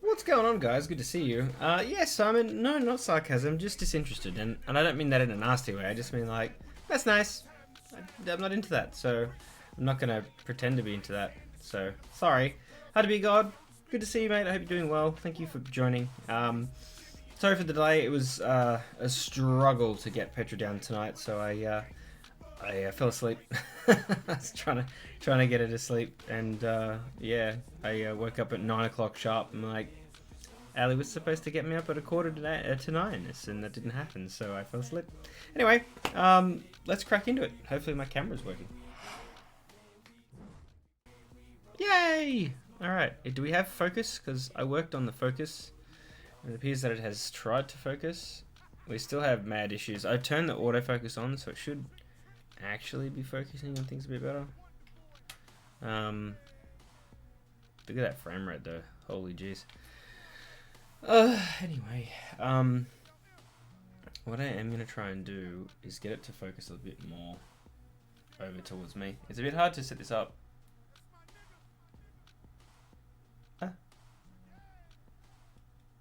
What's going on, guys? Good to see you. Yes, Simon. No, not sarcasm, just disinterested, and I don't mean that in a nasty way. I just mean like that's nice. I'm not into that, so I'm not gonna pretend to be into that. So sorry. How to be God? Good to see you, mate. I hope you're doing well. Thank you for joining. Sorry for the delay. It was a struggle to get Petra down tonight, so I fell asleep. I was trying to get her to sleep, and yeah, I woke up at 9 o'clock sharp. I'm like, Ali was supposed to get me up at 8:45 and that didn't happen, so I fell asleep. Anyway, let's crack into it. Hopefully my camera's working. Yay! Alright, do we have focus? Because I worked on the focus. It appears that it has tried to focus. We still have mad issues. I turned the autofocus on, so it should actually be focusing on things a bit better. Look at that frame rate though. Holy jeez. Anyway, what I am going to try and do is get it to focus a bit more over towards me. It's a bit hard to set this up.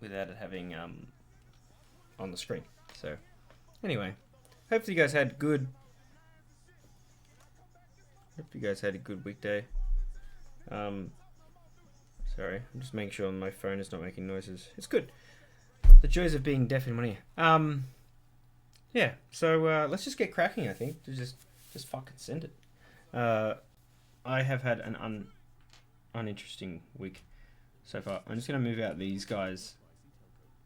Without it having on the screen. So anyway, hopefully you guys had good weekday. Sorry, I'm just making sure my phone is not making noises. It's good. The joys of being deaf in one ear. Yeah, so let's just get cracking, I think. Just fucking send it. I have had an uninteresting week so far. I'm just going to move out these guys'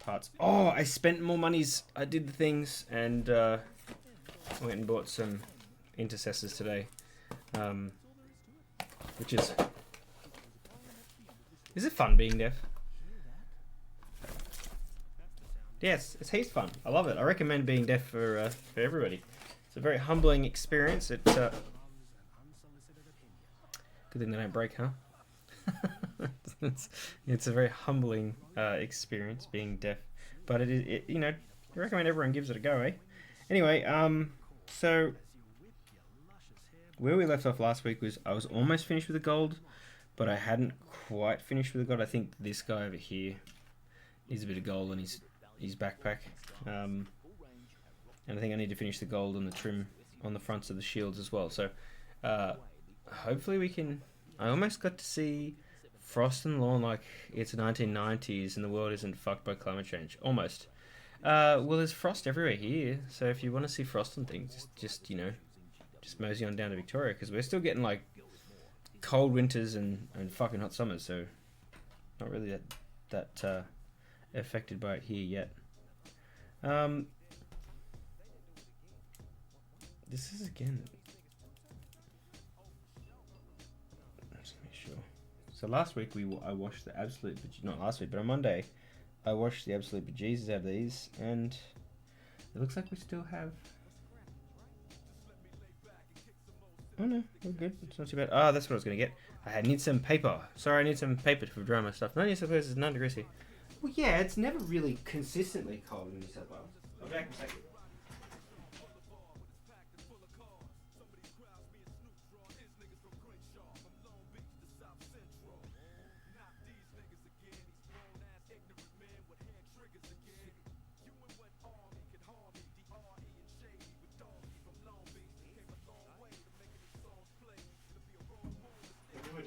parts. Oh, I spent more monies. I did the things and went and bought some intercessors today. Which is... Is it fun being deaf? Yes, it's heaps fun. I love it. I recommend being deaf for everybody. It's a very humbling experience. Good thing they don't break, huh? it's a very humbling experience being deaf, but it you know, I recommend everyone gives it a go, eh? Anyway, so where we left off last week was I was almost finished with the gold, but I hadn't quite finished with the gold. I think this guy over here is a bit of gold on his backpack, and I think I need to finish the gold on the trim on the fronts of the shields as well. So hopefully we can. I almost got to see frost and lawn like it's 1990s and the world isn't fucked by climate change. Almost. Well, there's frost everywhere here, so if you want to see frost and things, just you know, just mosey on down to Victoria, because we're still getting like cold winters and fucking hot summers, so not really that affected by it here yet. This is again. Let's make sure. So last week I washed the absolute, not last week, but on Monday, I washed the absolute bejesus out of these, and it looks like we still have. Oh no, we're good. It's not too bad. Ah, that's what I was gonna get. I need some paper. Sorry, I need some paper to dry my stuff. No, New South Wales is 9 degrees here. Well, yeah, it's never really consistently cold in New South Wales. I'll be back in a second.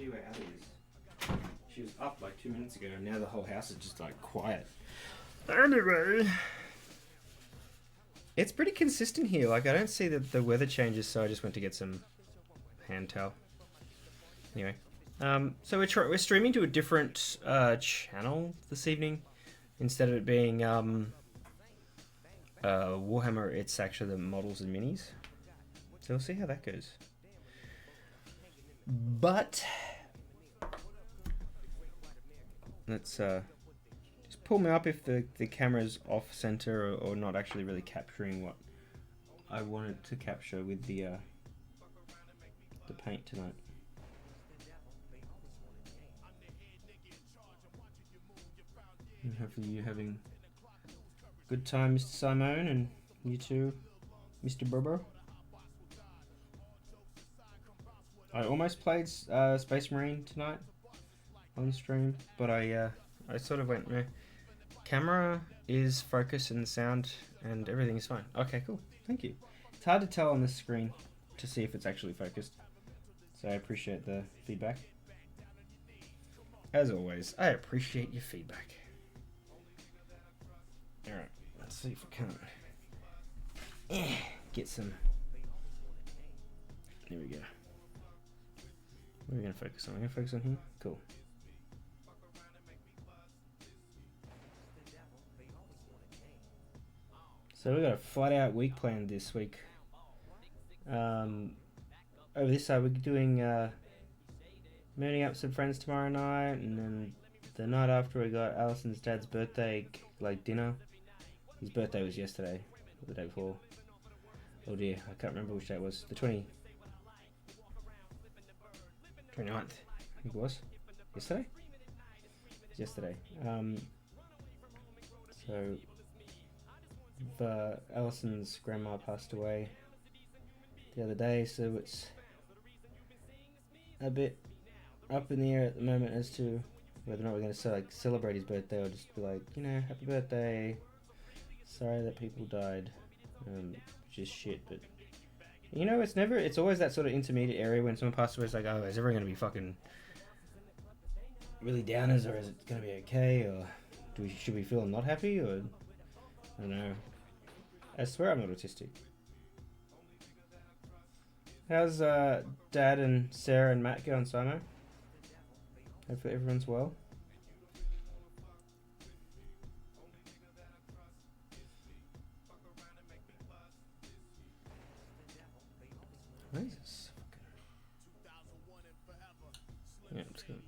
Where Ali is. She was up like 2 minutes ago, and now the whole house is just like quiet. Anyway, it's pretty consistent here. Like I don't see that the weather changes, so I just went to get some hand towel. Anyway, so we're streaming to a different channel this evening. Instead of it being Warhammer, it's actually the models and minis. So we'll see how that goes. But let's just pull me up if the camera's off center or not actually really capturing what I wanted to capture with the paint tonight. And hopefully you're having a good time, Mr. Simone, and you too, Mr. Burber. I almost played Space Marine tonight on stream, but I sort of went, meh. Camera is focused and sound and everything is fine. Okay, cool. Thank you. It's hard to tell on this screen to see if it's actually focused, so I appreciate the feedback. As always, I appreciate your feedback. Alright, let's see if we can get some. Here we go. What are we going to focus on? We're going to focus on here? Cool. So we got a flat out week planned this week. Over this side, we're doing meeting up some friends tomorrow night, and then the night after we got Allison's dad's birthday, like dinner. His birthday was yesterday, or the day before. Oh dear, I can't remember which day it was. The 29th, I think it was. Yesterday? Yesterday. So Allison's grandma passed away the other day, so it's a bit up in the air at the moment as to whether or not we're going to celebrate his birthday or just be like, happy birthday, sorry that people died, just shit. But it's always that sort of intermediate area when someone passes away. It's like, oh, is everyone going to be fucking really downers, or is it going to be okay, or should we feel not happy, or I don't know. I swear I'm not autistic. How's Dad and Sarah and Matt going, Simo? Hopefully everyone's well. What is this? Yeah, I'm just gonna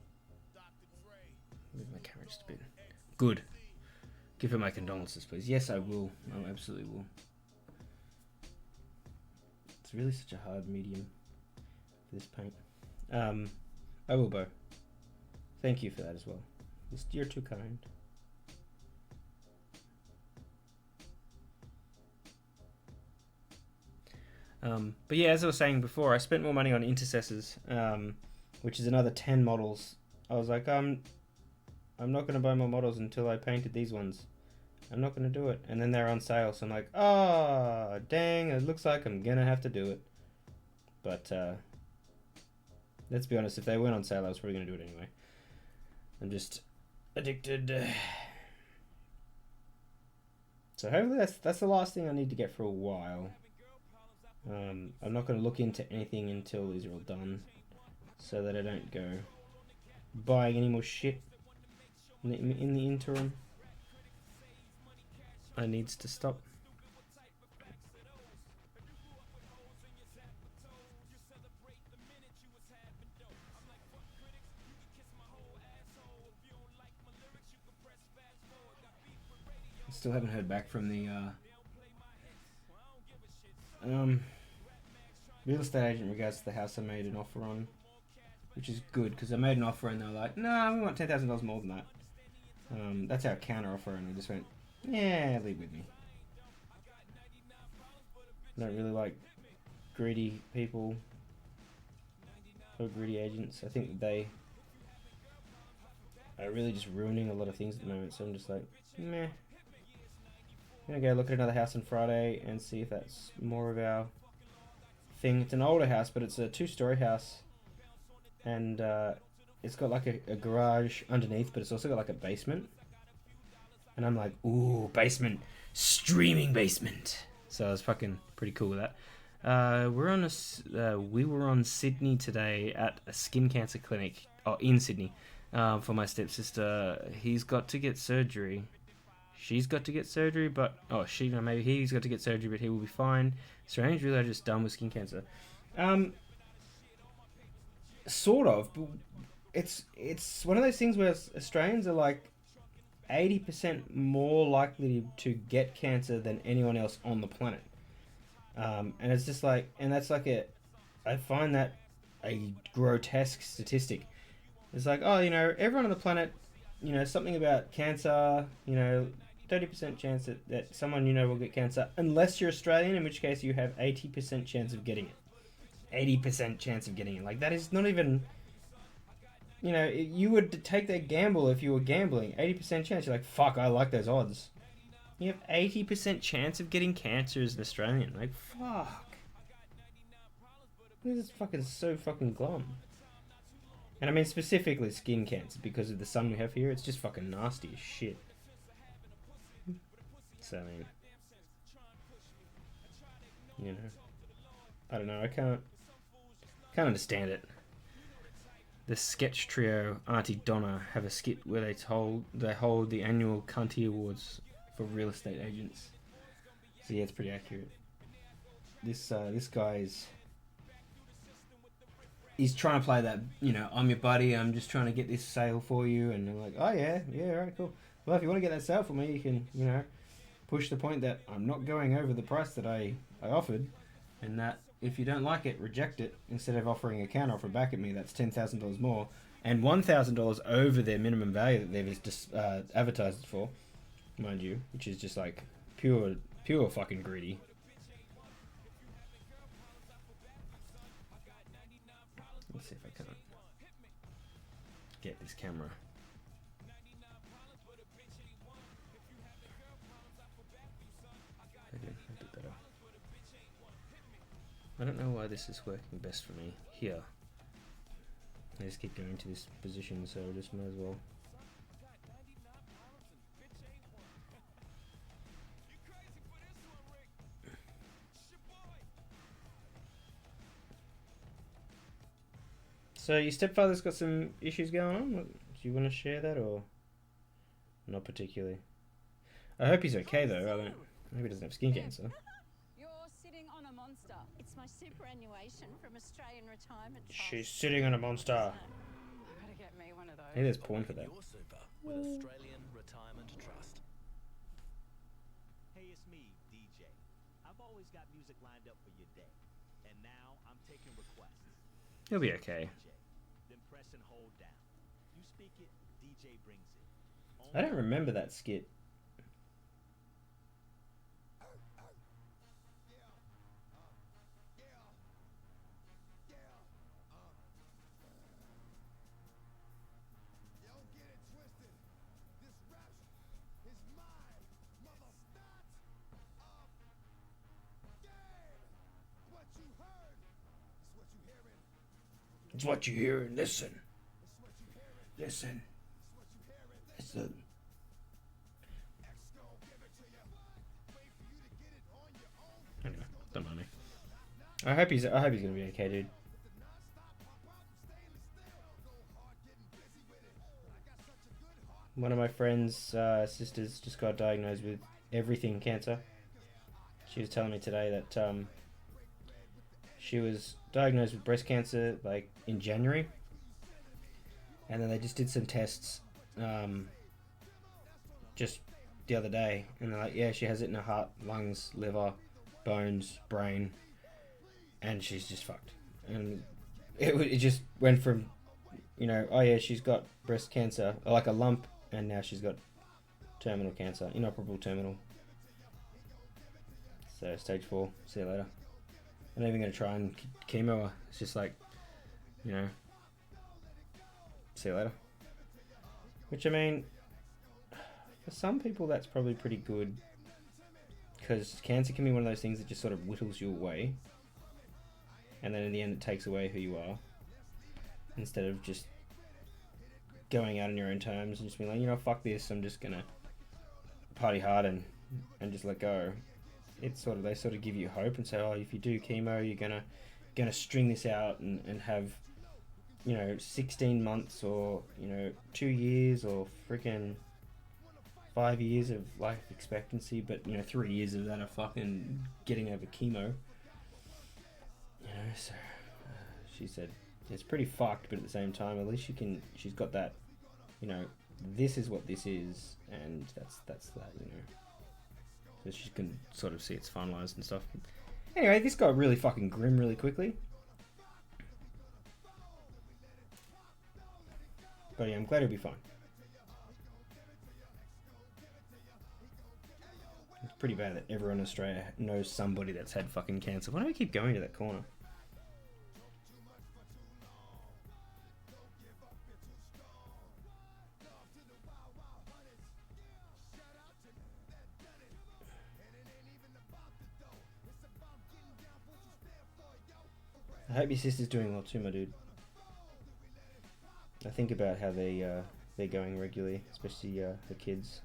move my camera just a bit. Good. Give her my condolences, please. Yes, I will. I absolutely will. It's really such a hard medium for this paint. I will, Bo. Thank you for that as well. You're too kind. But yeah, as I was saying before, I spent more money on intercessors, which is another 10 models. I was like, I'm not going to buy more models until I painted these ones. I'm not going to do it. And then they're on sale, so I'm like, oh, dang, it looks like I'm going to have to do it. But let's be honest, if they weren't on sale, I was probably going to do it anyway. I'm just addicted. So hopefully that's the last thing I need to get for a while. I'm not going to look into anything until these are all done, so that I don't go buying any more shit in the interim. I needs to stop. Still haven't heard back from the real estate agent in regards to the house I made an offer on, which is good because I made an offer and they were like, "Nah, we want $10,000 more than that." That's our counter offer, and I just went, "Yeah, leave with me." I don't really like greedy people or greedy agents. I think they are really just ruining a lot of things at the moment. So I'm just like, meh. I'm gonna go look at another house on Friday and see if that's more of our thing. It's an older house, but it's a 2-story house, and it's got like a garage underneath, but it's also got like a basement. And I'm like, ooh, basement, streaming basement. So I was fucking pretty cool with that. We were on Sydney today at a skin cancer clinic, in Sydney, for my stepsister. He's got to get surgery. She's got to get surgery, but maybe he's got to get surgery, but he will be fine. Australians really are just done with skin cancer. Sort of, but it's one of those things where Australians are like 80% more likely to get cancer than anyone else on the planet. And it's just like, and that's like I find that a grotesque statistic. It's like, everyone on the planet, something about cancer, 30% chance that someone will get cancer, unless you're Australian, in which case you have 80% chance of getting it. 80% chance of getting it. Like, that is not even, you would take that gamble if you were gambling. 80% chance. You're like, fuck, I like those odds. You have 80% chance of getting cancer as an Australian. Like, fuck. This is fucking so fucking glum. And I mean specifically skin cancer, because of the sun we have here. It's just fucking nasty as shit. So, I mean, I don't know. I can't understand it. The sketch trio Auntie Donna have a skit where they hold the annual Cunty Awards for real estate agents. So yeah, it's pretty accurate. This guy's he's trying to play that, you know, I'm your buddy, I'm just trying to get this sale for you, and I'm like, oh yeah, all right, cool. Well, if you want to get that sale for me, you can, you know, push the point that I'm not going over the price that I offered, and that if you don't like it, reject it, instead of offering a counter offer back at me that's $10,000 more, and $1,000 over their minimum value that they've just advertised it for, mind you, which is just like pure fucking greedy. Let's see if I can get this camera. Okay, a bit better. I don't know why this is working best for me here. I just keep going to this position, so I just might as well. So your stepfather's got some issues going on? Do you want to share that, or not particularly? I hope he's okay though. I hope he doesn't have skin cancer. You're sitting on a monster. It's my superannuation from Australian Retirement Trust. She's sitting on a monster. I gotta get me one of those. Hey, there's porn for that. Your super with Australian Retirement Trust. Hey, it's me, DJ. I've always got music lined up for your day, and now I'm taking requests. He'll be okay. Then press and hold down. You speak it, DJ brings it. I don't remember that skit. It's what you hear and listen. Listen. Listen. Anyway, don't mind me. I hope he's gonna be okay, dude. One of my friend's sisters just got diagnosed with everything cancer. She was telling me today that she was diagnosed with breast cancer like in January, and then they just did some tests just the other day, and they're like, yeah, she has it in her heart, lungs, liver, bones, brain, and she's just fucked. And it just went from, you know, oh yeah, she's got breast cancer, like a lump, and now she's got terminal cancer, inoperable terminal. So stage 4, see you later. I'm not even going to try and chemo her. It's just like, you know, see you later. Which, I mean, for some people that's probably pretty good, because cancer can be one of those things that just sort of whittles you away, and then in the end it takes away who you are, instead of just going out on your own terms and just being like, you know, fuck this, I'm just going to party hard and just let go. It's sort of, they sort of give you hope and say, oh, if you do chemo, you're gonna string this out and have, you know, 16 months or, you know, 2 years or freaking 5 years of life expectancy, but, you know, 3 years of that are fucking getting over chemo. You know, so she said it's pretty fucked, but at the same time, at least she's got that, you know, this is what this is, and that's that, you know. So she can sort of see it's finalized and stuff. Anyway, this got really fucking grim really quickly. But yeah, I'm glad he'll be fine. It's pretty bad that everyone in Australia knows somebody that's had fucking cancer. Why do we keep going to that corner? I hope your sister's doing well too, my dude. I think about how they're going regularly, especially her kids.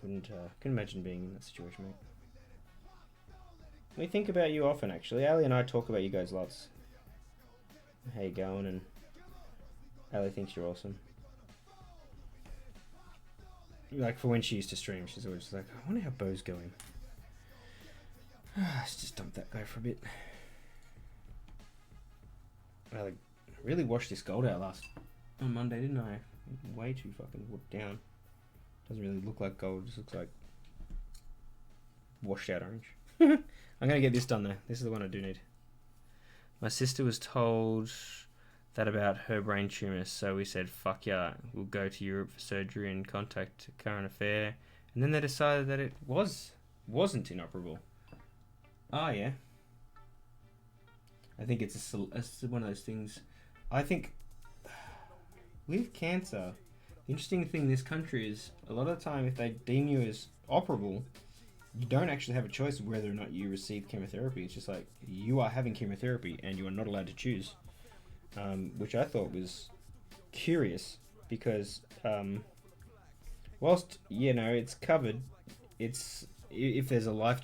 Couldn't imagine being in that situation, mate. We think about you often, actually. Ali and I talk about you guys lots. How you going? And Ali thinks you're awesome. like for when she used to stream, she's always like, I wonder how Bo's going. Let's just dump that guy for a bit. I like really washed this gold out on Monday, didn't I? Way too fucking whooped down. Doesn't really look like gold, it just looks like washed out orange. I'm gonna get this done though. This is the one I do need. My sister was told that about her brain tumour, so we said, fuck yeah, we'll go to Europe for surgery and contact a current affair. And then they decided that it wasn't inoperable. Oh yeah. I think it's one of those things. I think with cancer, the interesting thing in this country is a lot of the time if they deem you as operable, you don't actually have a choice of whether or not you receive chemotherapy. It's just like, you are having chemotherapy and you are not allowed to choose. Which I thought was curious because whilst, you know, it's covered, it's if there's a life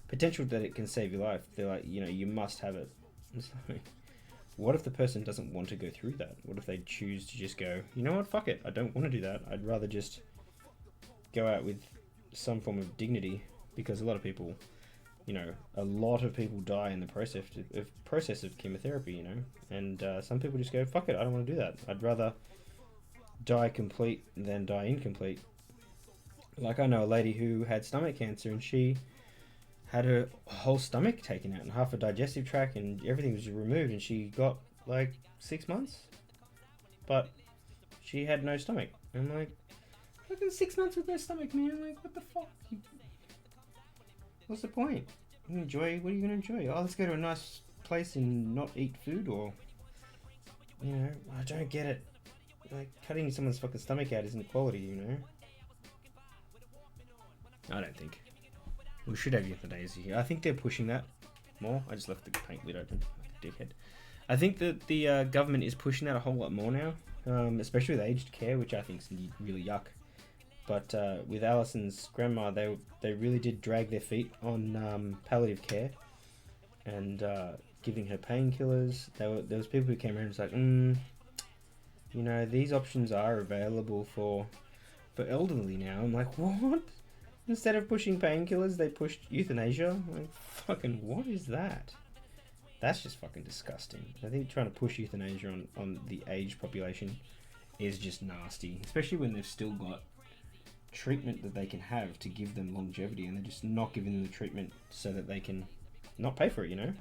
potential that it can save your life, they're like, you know, you must have it. It's like, what if the person doesn't want to go through that? What if they choose to just go, you know what, fuck it, I don't want to do that. I'd rather just go out with some form of dignity, because a lot of people, you know, a lot of people die in the process of chemotherapy, you know, and some people just go, fuck it, I don't want to do that. I'd rather die complete than die incomplete. Like, I know a lady who had stomach cancer, and she had her whole stomach taken out and half her digestive tract, and everything was removed, and she got like 6 months, but she had no stomach. I'm like, fucking 6 months with no stomach, man. Like, what the fuck? What's the point? Enjoy? What are you gonna enjoy? Oh, let's go to a nice place and not eat food, or, you know, I don't get it. Like, cutting someone's fucking stomach out isn't equality, you know. I don't think. We should have euthanasia here. I think they're pushing that more. I just left the paint lid open like a dickhead. I think that the government is pushing that a whole lot more now, especially with aged care, which I think is really yuck. But with Alison's grandma, they really did drag their feet on palliative care and giving her painkillers. There was people who came around and was like, you know, these options are available for elderly now. I'm like, what? Instead of pushing painkillers, they pushed euthanasia? I'm like, fucking, what is that? That's just fucking disgusting. I think trying to push euthanasia on the aged population is just nasty, especially when they've still got treatment that they can have to give them longevity, and they're just not giving them the treatment so that they can not pay for it, you know?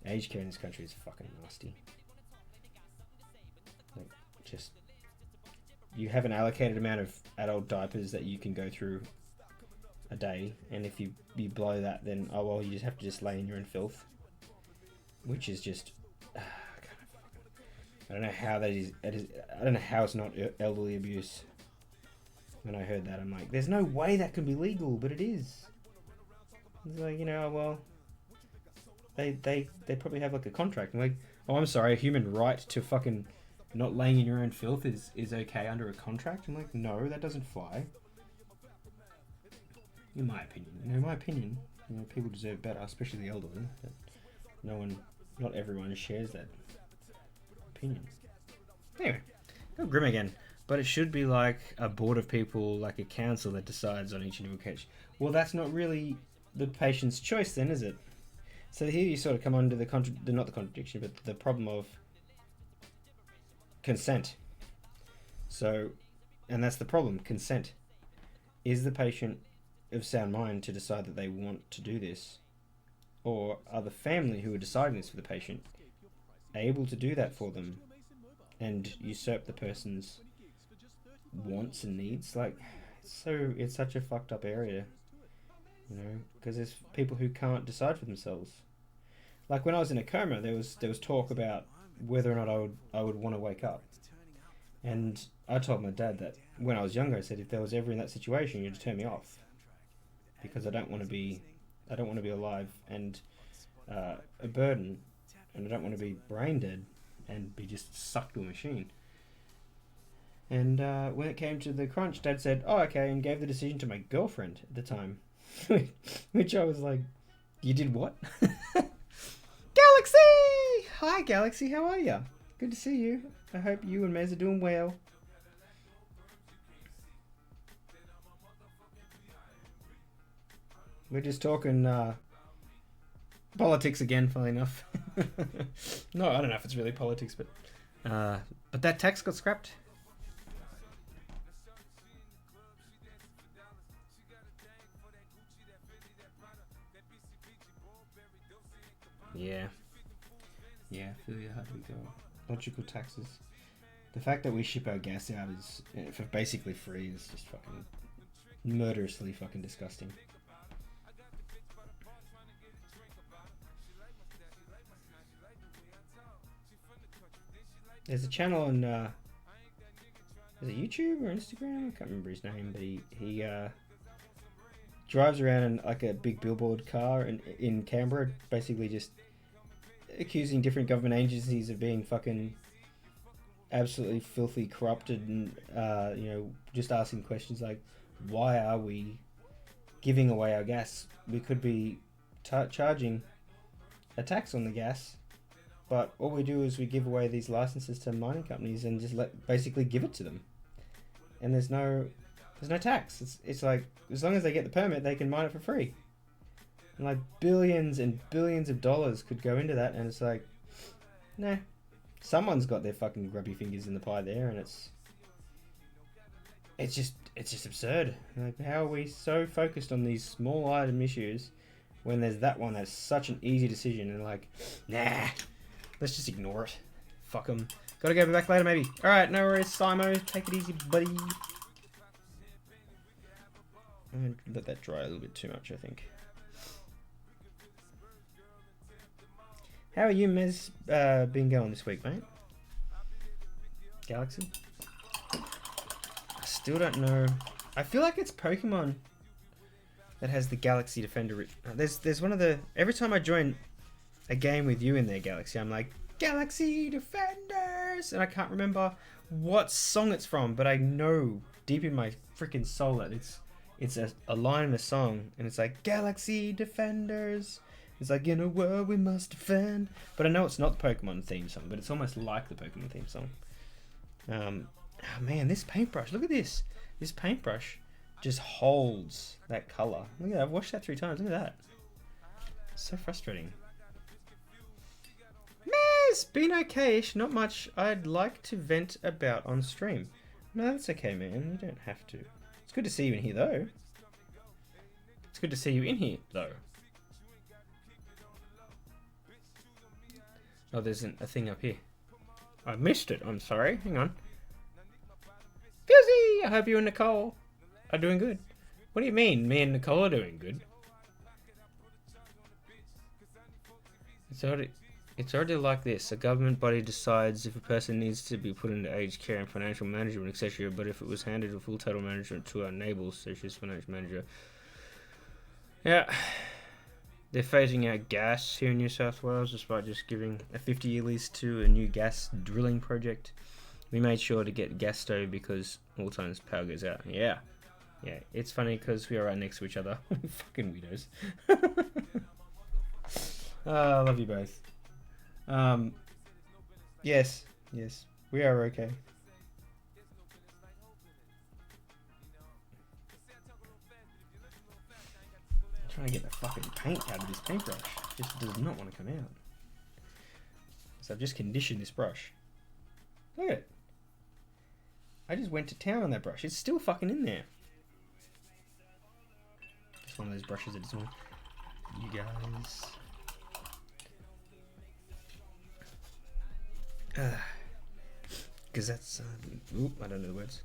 Aged care in this country is fucking nasty. Like, just, you have an allocated amount of adult diapers that you can go through a day, and if you blow that, then oh well, you just have to just lay in your own filth, which is just I don't know how that is. I don't know how it's not elderly abuse. When I heard that, I'm like, there's no way that can be legal, but it is. It's like, you know, well, they probably have like a contract. I'm like, oh, I'm sorry, a human right to fucking not laying in your own filth is okay under a contract. I'm like, no, that doesn't fly. In my opinion, you know, people deserve better, especially the elderly. But not everyone shares that opinion. Anyway, not grim again, but it should be like a board of people, like a council that decides on each individual case. Well, that's not really the patient's choice then, is it? So here you sort of come under not the contradiction, but the problem of consent. So, and that's the problem, consent. Is the patient of sound mind to decide that they want to do this? Or are the family who are deciding this for the patient able to do that for them and usurp the person's wants and needs? Like, it's such a fucked up area, you know, because there's people who can't decide for themselves. Like when I was in a coma, there was talk about whether or not I would want to wake up, and I told my dad that when I was younger, I said, if there was ever in that situation, you'd just turn me off, because I don't want to be alive and a burden, and I don't want to be brain dead and be just sucked to a machine. And when it came to the crunch, Dad said, oh, okay, and gave the decision to my girlfriend at the time. Which I was like, you did what? Galaxy! Hi, Galaxy, how are you? Good to see you. I hope you and Mez are doing well. We're just talking politics again, funnily enough. No, I don't know if it's really politics, but that tax got scrapped. Yeah. Yeah, I feel you. How do we go? Logical taxes. The fact that we ship our gas out is for basically free is just fucking murderously fucking disgusting. There's a channel on is it YouTube or Instagram? I can't remember his name, but he drives around in like a big billboard car in Canberra, basically just accusing different government agencies of being fucking absolutely filthy corrupted, and just asking questions like, why are we giving away our gas? We could be charging a tax on the gas, but all we do is we give away these licenses to mining companies and just basically give it to them, and there's no tax. It's like, as long as they get the permit, they can mine it for free. And like billions and billions of dollars could go into that, and it's like, nah, someone's got their fucking grubby fingers in the pie there, and it's just absurd. Like, how are we so focused on these small item issues when there's that one that's such an easy decision, and like, nah, let's just ignore it. Fuck them. Gotta go back later, maybe. All right, no worries, Simo. Take it easy, buddy. I'm gonna let that dry a little bit too much, I think. How are you, Mez, been going this week, mate? Galaxy? I still don't know. I feel like it's Pokemon that has the Galaxy Defender. There's one of the... Every time I join a game with you in there, Galaxy, I'm like, Galaxy Defenders! And I can't remember what song it's from, but I know deep in my freaking soul that it's a line in a song, and it's like, Galaxy Defenders. It's like, in a world we must defend. But I know it's not the Pokemon theme song, but it's almost like the Pokemon theme song. Oh man, this paintbrush, look at this. This paintbrush just holds that colour. Look at that, I've washed that 3 times, look at that. It's so frustrating. Mez, been okay-ish, not much I'd like to vent about on stream. No, that's okay, man, you don't have to. It's good to see you in here, though. It's good to see you in here, though. Oh, there's a thing up here. I missed it. I'm sorry. Hang on. Fuzzy! I hope you and Nicole are doing good. What do you mean? Me and Nicole are doing good? It's already like this. A government body decides if a person needs to be put into aged care and financial management, etc. But if it was handed a full total management to our neighbours, such as financial manager. Yeah. They're phasing out gas here in New South Wales despite just giving a 50-year lease to a new gas drilling project. We made sure to get a gas stove because all times power goes out. Yeah. Yeah, it's funny because we are right next to each other. Fucking weirdos. I love you both. Yes, we are okay. Trying to get the fucking paint out of this paintbrush. It just does not want to come out. So I've just conditioned this brush. Look at it. I just went to town on that brush. It's still fucking in there. Just one of those brushes that doesn't want you guys. Because that's... oop, I don't know the words.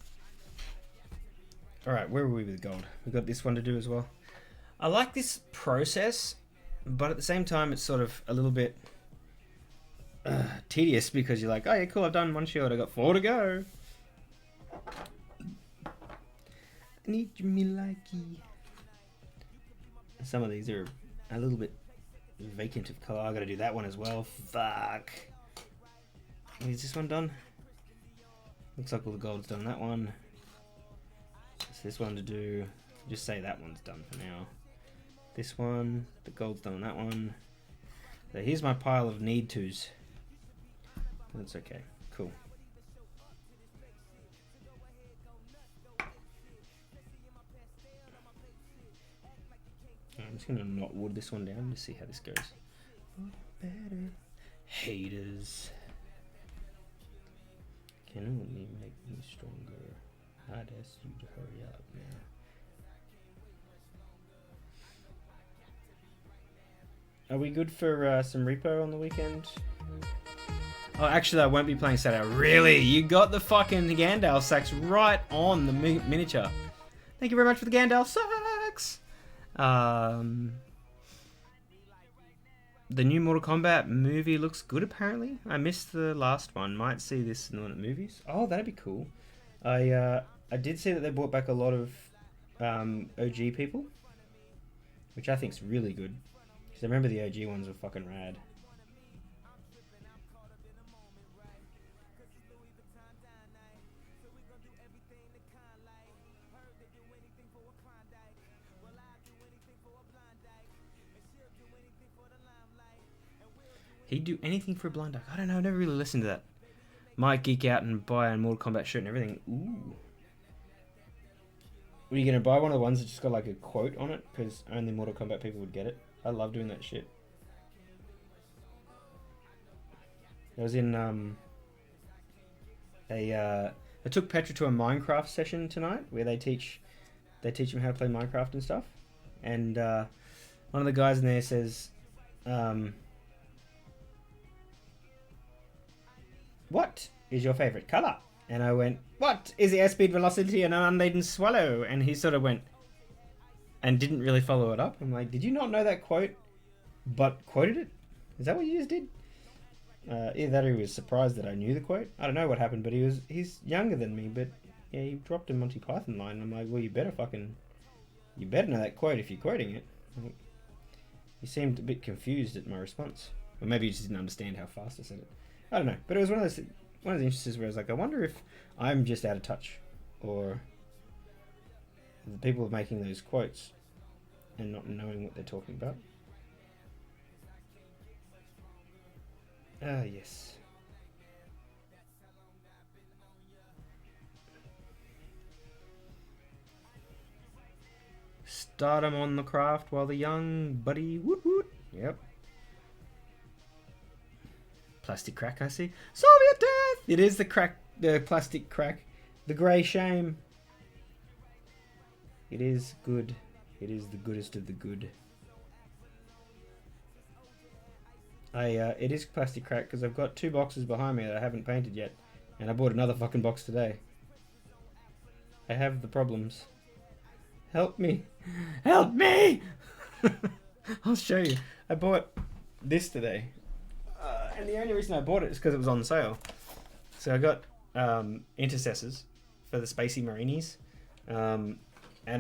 Alright, where were we with gold? We've got this one to do as well. I like this process, but at the same time it's sort of a little bit tedious because you're like, oh yeah, cool, I've done 1 shield, I got 4 to go. I need me likey. Some of these are a little bit vacant of colour. I gotta do that one as well. Fuck. Is this one done? Looks like all the gold's done on that one. It's this one to do. Just say that one's done for now. This one, the gold's done on that one. So here's my pile of need tos. That's okay. Cool. just gonna not wood this one down to see how this goes. Better. Haters. Can only make me stronger. I'd ask you to hurry up now. Are we good for some repo on the weekend? Oh, actually, I won't be playing Saturday. Really? You got the fucking Gandalf sacks right on the miniature. Thank you very much for the Gandalf sacks. The new Mortal Kombat movie looks good, apparently. I missed the last one. Might see this in the movies. Oh, that'd be cool. I did see that they brought back a lot of OG people, which I think's really good. Because I remember the OG ones were fucking rad. He'd do anything for a blind duck. I don't know, I never really listened to that. Might geek out and buy a Mortal Kombat shirt and everything. Ooh. Were you going to buy one of the ones that just got like a quote on it? Because only Mortal Kombat people would get it. I love doing that shit. I was in I took Petra to a Minecraft session tonight where they teach him how to play Minecraft and stuff. And one of the guys in there says, what is your favourite colour? And I went, what is the airspeed velocity in an unladen swallow? And he sort of went, and didn't really follow it up. I'm like, did you not know that quote, but quoted it? Is that what you just did? Either that or he was surprised that I knew the quote. I don't know what happened, but he's younger than me, but yeah, he dropped a Monty Python line. I'm like, well, you better know that quote if you're quoting it. Like, he seemed a bit confused at my response. Or maybe he just didn't understand how fast I said it. I don't know, but it was one of the instances where I was like, I wonder if I'm just out of touch, or the people making those quotes and not knowing what they're talking about. Ah, yes. Start 'em on the craft while the young, buddy. Woot woot. Yep. Plastic crack, I see. Soviet death! It is the crack, the plastic crack. The grey shame. It is good. It is the goodest of the good. It is plastic crack because I've got 2 boxes behind me that I haven't painted yet. And I bought another fucking box today. I have the problems. Help me. Help me! I'll show you. I bought this today. And the only reason I bought it is because it was on sale. So I got intercessors for the Spacey Marinis. And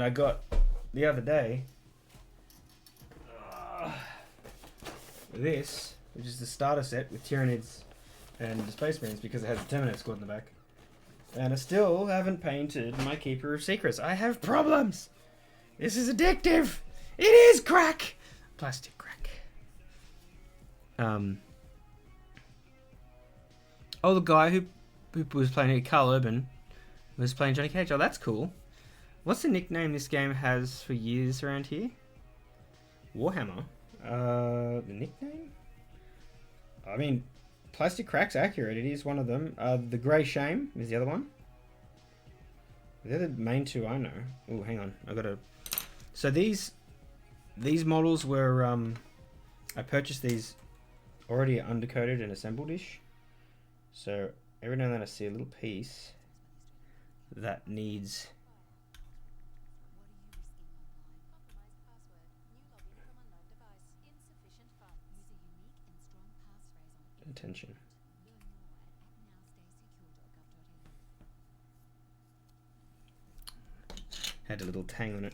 I got, the other day, this, which is the starter set with Tyranids and the Space Marines because it has the Terminator squad in the back. And I still haven't painted my Keeper of Secrets. I have problems! This is addictive! It is crack! Plastic crack. Oh, the guy who was playing Carl Urban was playing Johnny Cage. Oh, that's cool. What's the nickname this game has for years around here? Warhammer. The nickname? I mean, Plastic Crack's accurate. It is one of them. The Grey Shame is the other one. They're the main 2 I know. Oh, hang on. I gotta... So these models were... I purchased these already undercoated and assembled-ish. So every now and then I see a little piece that needs... attention. Had a little tang on it.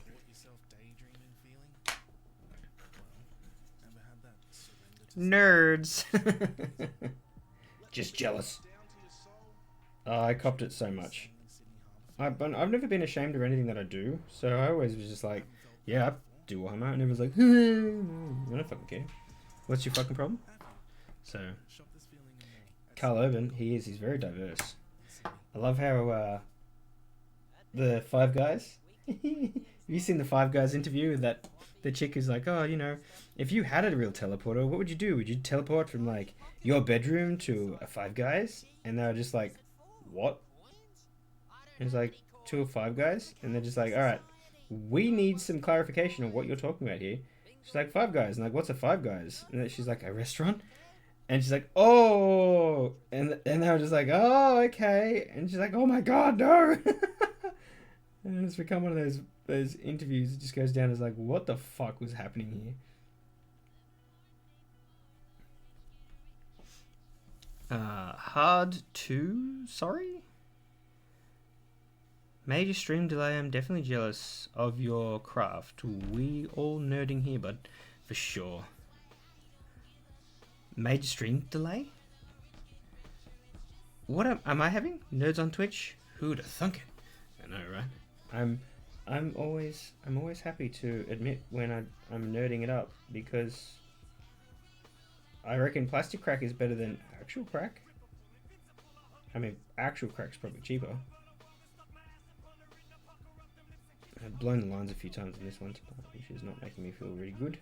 Nerds. Just jealous. Oh, I copped it so much. I've never been ashamed of anything that I do, so I always was just like, yeah, I do Warhammer, and everyone's like, I don't fucking care. What's your fucking problem? So, Carl Urban, he's very diverse. I love how the 5 guys, he you seen the Five Guys interview with that the chick who's like, oh, you know, if you had a real teleporter, what would you do? Would you teleport from like your bedroom to a Five Guys? And they were just like, what? And it's like, to a Five Guys? And they're just like, all right, we need some clarification on what you're talking about here. She's like, Five Guys. And like, what's a Five Guys? And then she's like, a restaurant? And she's like, oh, and they were just like, oh, okay. And she's like, oh my god, no. And it's become one of those interviews. It just goes down as like, what the fuck was happening here? Hard to, sorry? Major stream delay. I'm definitely jealous of your craft. We all nerding here, bud, for sure. Major stream delay? What am I having? Nerds on Twitch? Who'd have thunk it? I know, right? I'm always happy to admit when I'm nerding it up, because I reckon plastic crack is better than actual crack. I mean, actual crack's probably cheaper. I've blown the lines a few times in this one, which is not making me feel really good.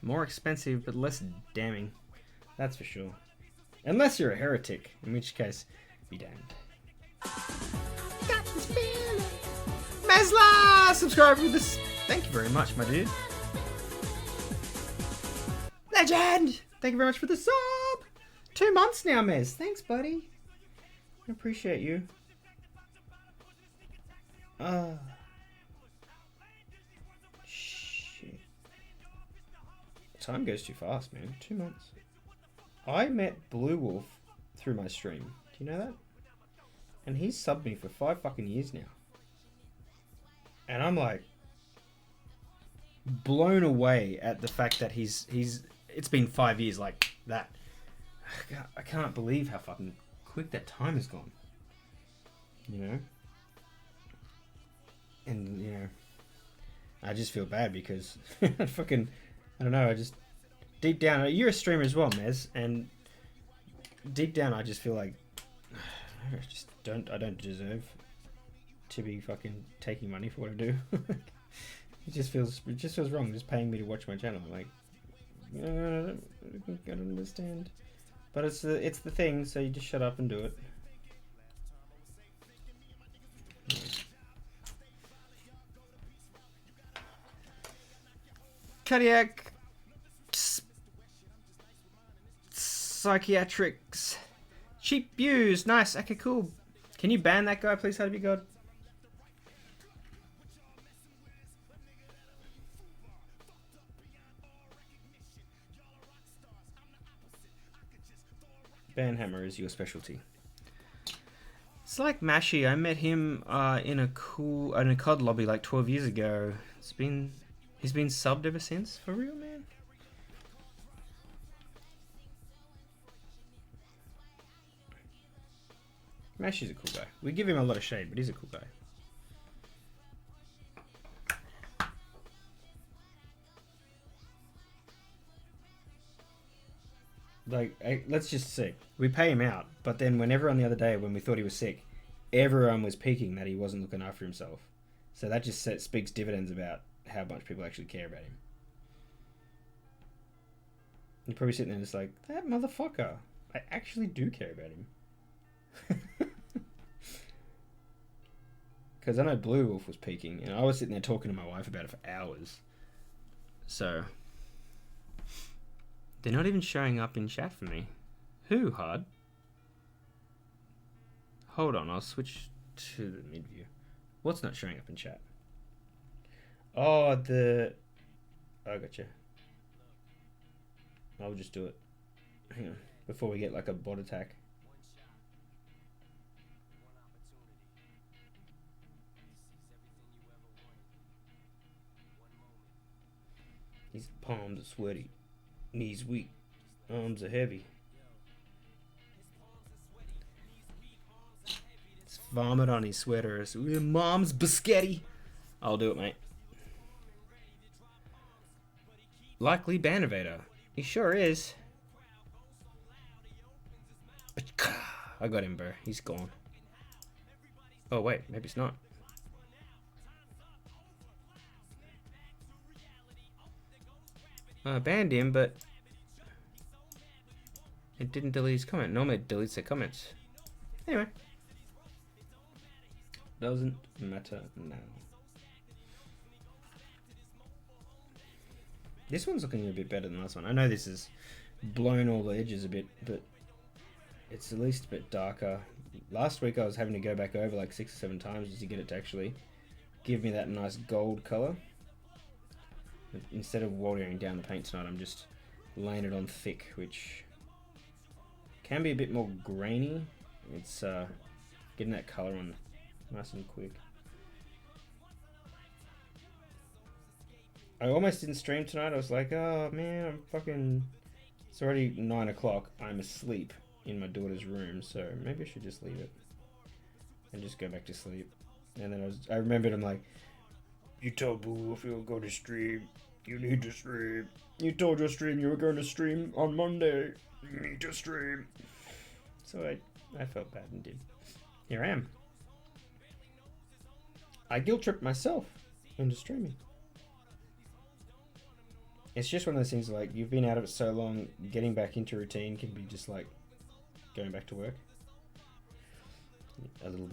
More expensive, but less damning. That's for sure. Unless you're a heretic, in which case, be damned. Got this feeling. Mesla! Subscribe with this. Thank you very much, my dude. Legend! Thank you very much for the sub! 2 months now, Mez. Thanks, buddy. I appreciate you. Shit. Time goes too fast, man. 2 months. I met Blue Wolf through my stream. Do you know that? And he's subbed me for 5 fucking years now. And I'm like blown away at the fact that he's it's been 5 years like that. I can't believe how fucking quick that time has gone. You know? And, you know, I just feel bad because I don't know, I just, deep down, you're a streamer as well, Mez, and deep down I just feel like I don't deserve to be fucking taking money for what I do. It just feels wrong, just paying me to watch my channel. Like, I don't understand. But it's the thing, so you just shut up and do it. Cardiac psychiatrics. Cheap views. Nice. Okay, cool. Can you ban that guy, please? How to be God? Banhammer is your specialty. It's like Mashy. I met him in a COD lobby like 12 years ago. He's been subbed ever since. For real, man. Mashy's a cool guy. We give him a lot of shade, but he's a cool guy. Like, let's just say, we pay him out, but then when everyone the other day, when we thought he was sick, everyone was peeking that he wasn't looking after himself. So that just speaks dividends about how much people actually care about him. You're probably sitting there just like, that motherfucker, I actually do care about him. Because I know Blue Wolf was peeking, and I was sitting there talking to my wife about it for hours. So they're not even showing up in chat for me. Who, Hard? Hold on, I'll switch to the mid view. What's not showing up in chat? Oh, I gotcha. I'll just do it. Hang on. Before we get like a bot attack. His palms are sweaty. Knees weak. Arms are heavy. It's vomit on his sweater. Mom's biscotti. I'll do it, mate. likely Bannervator. He sure is. I got him, bro. He's gone. Oh, wait. Maybe it's not. I banned him, but it didn't delete his comment. Normally it deletes the comments. Anyway. Doesn't matter now. This one's looking a bit better than the last one. I know this has blown all the edges a bit, but it's at least a bit darker. Last week I was having to go back over like 6 or 7 times just to get it to actually give me that nice gold color. Instead of watering down the paint tonight, I'm just laying it on thick, which can be a bit more grainy. It's getting that color on nice and quick. I almost didn't stream tonight. I was like, oh man, it's already 9 o'clock. I'm asleep in my daughter's room, so maybe I should just leave it and just go back to sleep. And then I remembered, I'm like, you told Boo if you'll go to stream, you need to stream. You told your stream you were going to stream on Monday. You need to stream. So I felt bad and did. Here I am. I guilt tripped myself into streaming. It's just one of those things, like, you've been out of it so long, getting back into routine can be just like going back to work. A little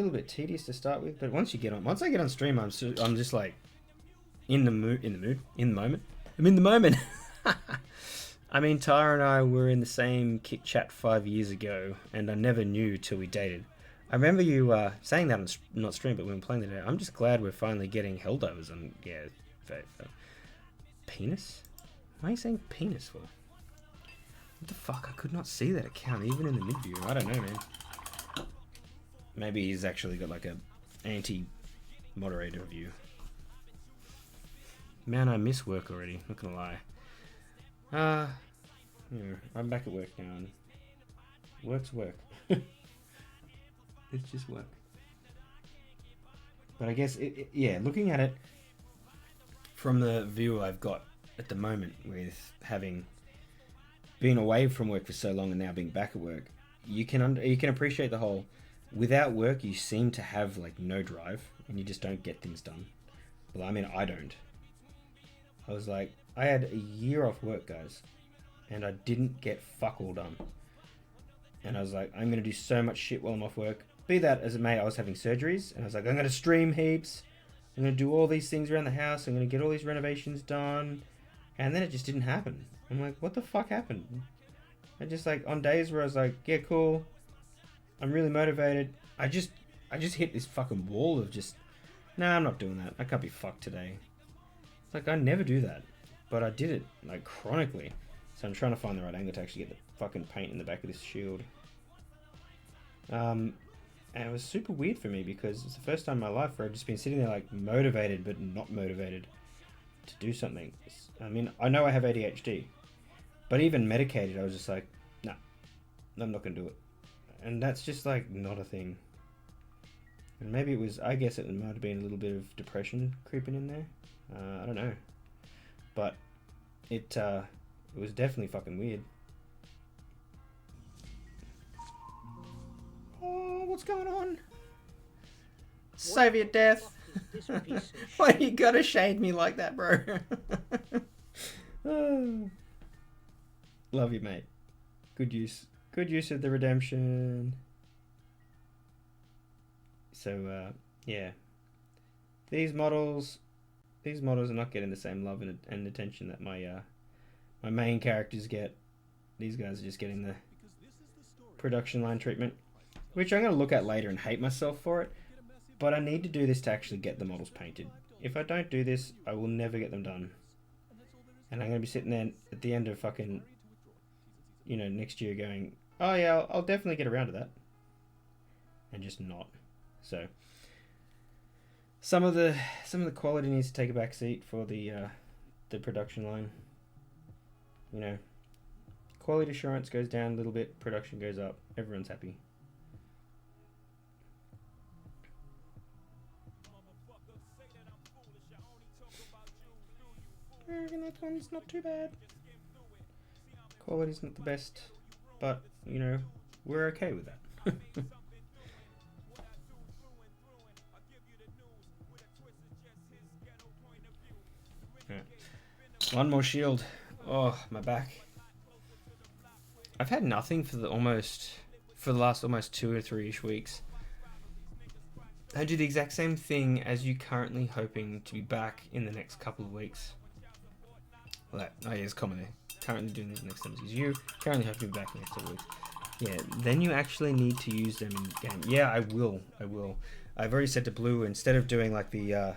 bit tedious to start with, but once I get on stream, I'm just like in the moment. I'm in the moment. I mean, Tyra and I were in the same Kit Chat 5 years ago, and I never knew till we dated. I remember you saying that on not stream, but when we were playing that, I'm just glad we're finally getting Helldivers on. Yeah, penis? Why are you saying penis for? What the fuck? I could not see that account even in the mid view. I don't know, man. Maybe he's actually got like a anti-moderator view. Man, I miss work already. Not gonna lie. Yeah, I'm back at work now, and work's work. It's just work. But I guess, yeah, looking at it from the view I've got at the moment, with having been away from work for so long and now being back at work, you can appreciate the whole. Without work, you seem to have like no drive, and you just don't get things done. Well, I mean, I don't. I was like, I had a year off work, guys, and I didn't get fuck all done. And I was like, I'm gonna do so much shit while I'm off work. Be that as it may, I was having surgeries, and I was like, I'm gonna stream heaps. I'm going to do all these things around the house. I'm going to get all these renovations done. And then it just didn't happen. I'm like, what the fuck happened? I just like, on days where I was like, yeah, cool. I'm really motivated. I just hit this fucking wall of just, nah, I'm not doing that. I can't be fucked today. It's like, I never do that. But I did it, like, chronically. So I'm trying to find the right angle to actually get the fucking paint in the back of this shield. And it was super weird for me because it's the first time in my life where I've just been sitting there like motivated but not motivated to do something. I mean, I know I have ADHD, but even medicated, I was just like, nah, I'm not going to do it. And that's just like not a thing. And maybe it was, I guess it might have been a little bit of depression creeping in there. I don't know. But it was definitely fucking weird. Oh, what's going on? Soviet death. Why you gotta shade me like that, bro? Oh. Love you, mate. Good use of the redemption. So, yeah. These models are not getting the same love and attention that my main characters get. These guys are just getting the production line treatment, which I'm going to look at later and hate myself for it, but I need to do this to actually get the models painted. If I don't do this, I will never get them done. And I'm going to be sitting there at the end of fucking, next year going, oh yeah, I'll definitely get around to that. And just not. So, some of the quality needs to take a back seat for the production line. Quality assurance goes down a little bit, production goes up, everyone's happy. I reckon that one's not too bad. Quality's not the best, but, you know, we're okay with that. Right. One more shield. Oh, my back. I've had nothing for the last almost 2 or 3-ish weeks. I do the exact same thing as you currently hoping to be back in the next couple of weeks. Well, that, oh yeah, it's common there. Currently doing this next time as you. Currently hoping to be back in the next couple of weeks. Yeah, then you actually need to use them in game. Yeah, I will. I've already said to Blue, instead of doing like the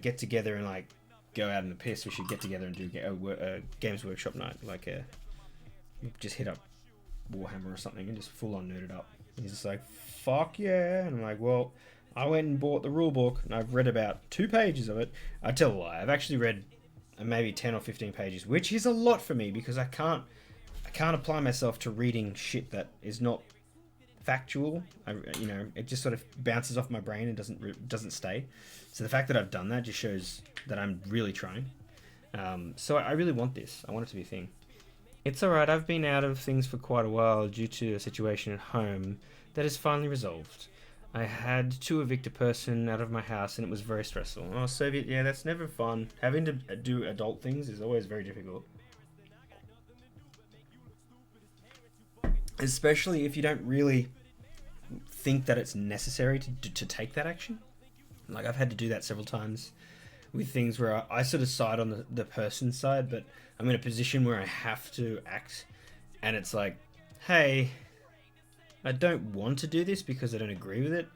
get together and like go out in the piss, we should get together and do Games Workshop night. Like just hit up Warhammer or something and just full on nerd it up. He's just like, fuck yeah. And I'm like, well, I went and bought the rule book and I've read about 2 pages of it. I tell a lie, I've actually read maybe 10 or 15 pages, which is a lot for me because I can't apply myself to reading shit that is not factual. You know, it just sort of bounces off my brain and doesn't stay. So the fact that I've done that just shows that I'm really trying. So I really want this. I want it to be a thing. It's alright, I've been out of things for quite a while due to a situation at home that is finally resolved. I had to evict a person out of my house and it was very stressful. Oh, Soviet, yeah, that's never fun. Having to do adult things is always very difficult. Especially if you don't really think that it's necessary to take that action. Like, I've had to do that several times with things where I sort of side on the person's side, but I'm in a position where I have to act, and it's like, hey, I don't want to do this because I don't agree with it,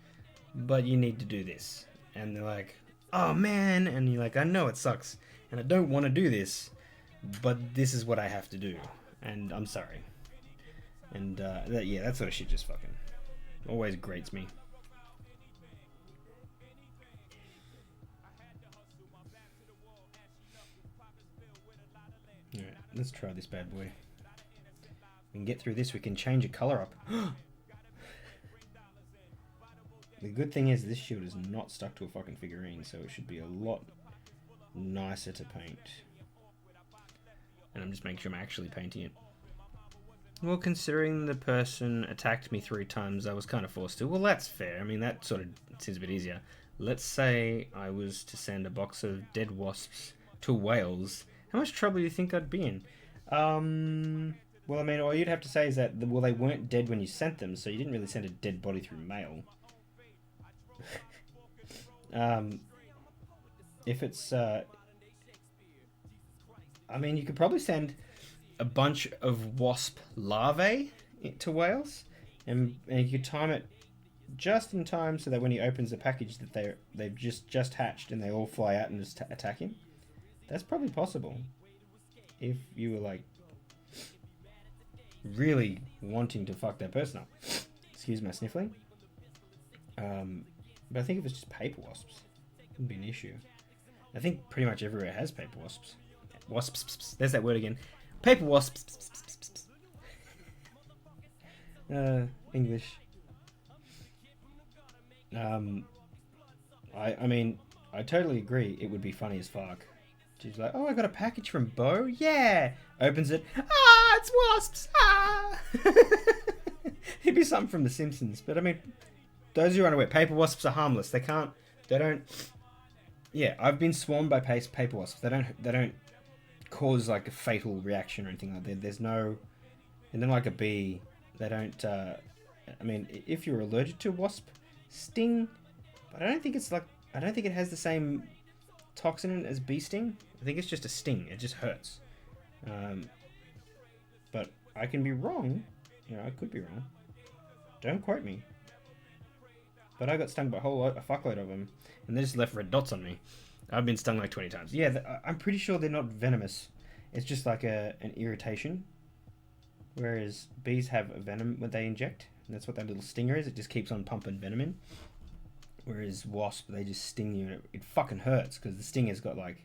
but you need to do this. And they're like, oh man, and you're like, I know it sucks, and I don't want to do this, but this is what I have to do, and I'm sorry. And yeah, that sort of shit just fucking always grates me. Alright, let's try this bad boy. We can get through this, we can change a colour up. The good thing is this shield is not stuck to a fucking figurine, so it should be a lot nicer to paint. And I'm just making sure I'm actually painting it. Well, considering the person attacked me 3 times, I was kind of forced to. Well, that's fair. I mean, that sort of seems a bit easier. Let's say I was to send a box of dead wasps to Wales. How much trouble do you think I'd be in? Well, I mean, all you'd have to say is that, well, they weren't dead when you sent them, so you didn't really send a dead body through mail. If it's, I mean, you could probably send a bunch of wasp larvae to Wales, and you could time it just in time so that when he opens the package that they've just hatched and they all fly out and just attack him. That's probably possible if you were like really wanting to fuck that person up. Excuse my sniffling. But I think if it's just paper wasps, it wouldn't be an issue. I think pretty much everywhere has paper wasps. Wasps. There's that word again. Paper wasps. English. I mean, I totally agree. It would be funny as fuck. She's like, oh, I got a package from Bo. Yeah. Opens it. Ah, it's wasps. Ah. It'd be something from The Simpsons. But I mean, those who are unaware, paper wasps are harmless. They don't. Yeah, I've been swarmed by paper wasps. They don't cause like a fatal reaction or anything like that. There's no, and then like a bee, they don't. I mean, if you're allergic to wasp sting, but I don't think it has the same toxin in it as bee sting. I think it's just a sting. It just hurts. But I can be wrong. You know, I could be wrong. Don't quote me. But I got stung by a fuckload of them, and they just left red dots on me. I've been stung like 20 times. Yeah, I'm pretty sure they're not venomous. It's just like an irritation. Whereas bees have a venom when they inject. And that's what that little stinger is. It just keeps on pumping venom in. Whereas wasp, they just sting you, and it fucking hurts because the stinger's got like,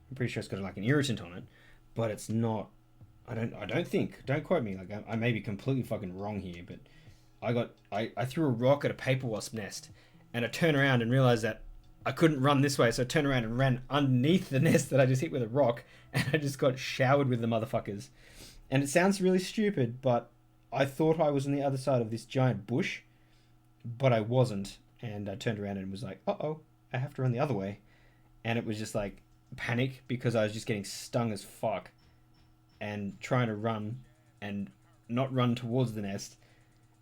I'm pretty sure it's got like an irritant on it, but it's not. I don't think. Don't quote me. Like I may be completely fucking wrong here, but I threw a rock at a paper wasp nest, and I turned around and realized that I couldn't run this way, so I turned around and ran underneath the nest that I just hit with a rock, and I just got showered with the motherfuckers. And it sounds really stupid, but I thought I was on the other side of this giant bush, but I wasn't. And I turned around and was like, uh-oh, I have to run the other way. And it was just like panic, because I was just getting stung as fuck and trying to run and not run towards the nest.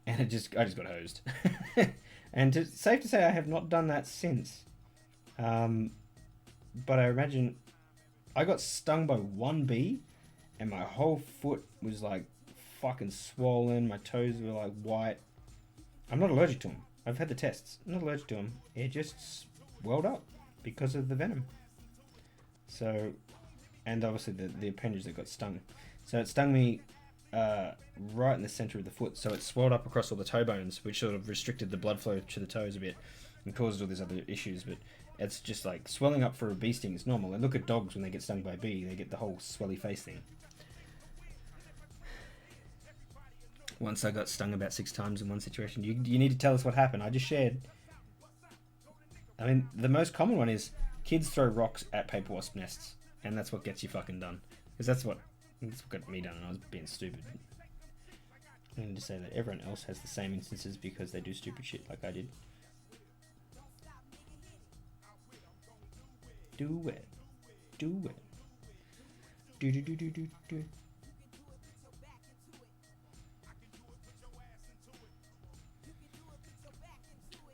And I just got hosed. And safe to say, I have not done that since. But I imagine I got stung by one bee, and my whole foot was like fucking swollen. My toes were like white. I'm not allergic to them. I've had the tests. I'm not allergic to them. It just swelled up because of the venom. So, and obviously the appendage that got stung. So it stung me right in the center of the foot. So it swelled up across all the toe bones, which sort of restricted the blood flow to the toes a bit and caused all these other issues. But it's just like swelling up for a bee sting is normal. And look at dogs when they get stung by a bee. They get the whole swelly face thing. Once I got stung about 6 times in one situation. You need to tell us what happened. I just shared. I mean, the most common one is kids throw rocks at paper wasp nests, and that's what gets you fucking done. Because that's what got me done, and I was being stupid. I need to say that everyone else has the same instances because they do stupid shit like I did. Do it. Do it. Do do do do do do.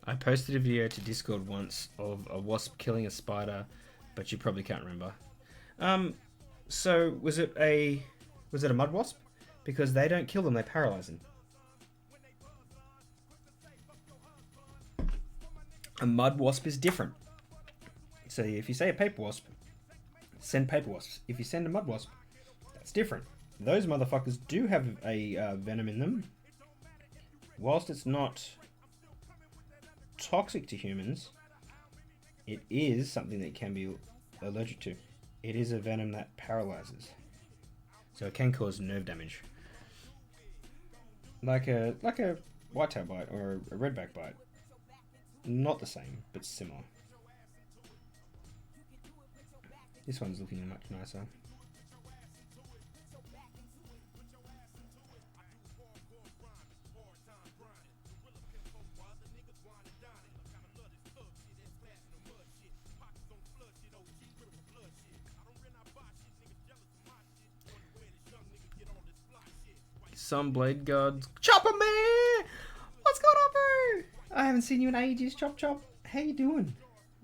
I posted a video to Discord once of a wasp killing a spider, but you probably can't remember. So was it a mud wasp? Because they don't kill them, they paralyze them. A mud wasp is different. So if you say a paper wasp, send paper wasps. If you send a mud wasp, that's different. Those motherfuckers do have a venom in them. Whilst it's not toxic to humans, it is something that can be allergic to. It is a venom that paralyzes, so it can cause nerve damage, like a whitetail bite or a redback bite. Not the same, but similar. This one's looking much nicer. Some Bladeguards. Chopper man! What's going on, bro? I haven't seen you in ages, Chop Chop. How you doing?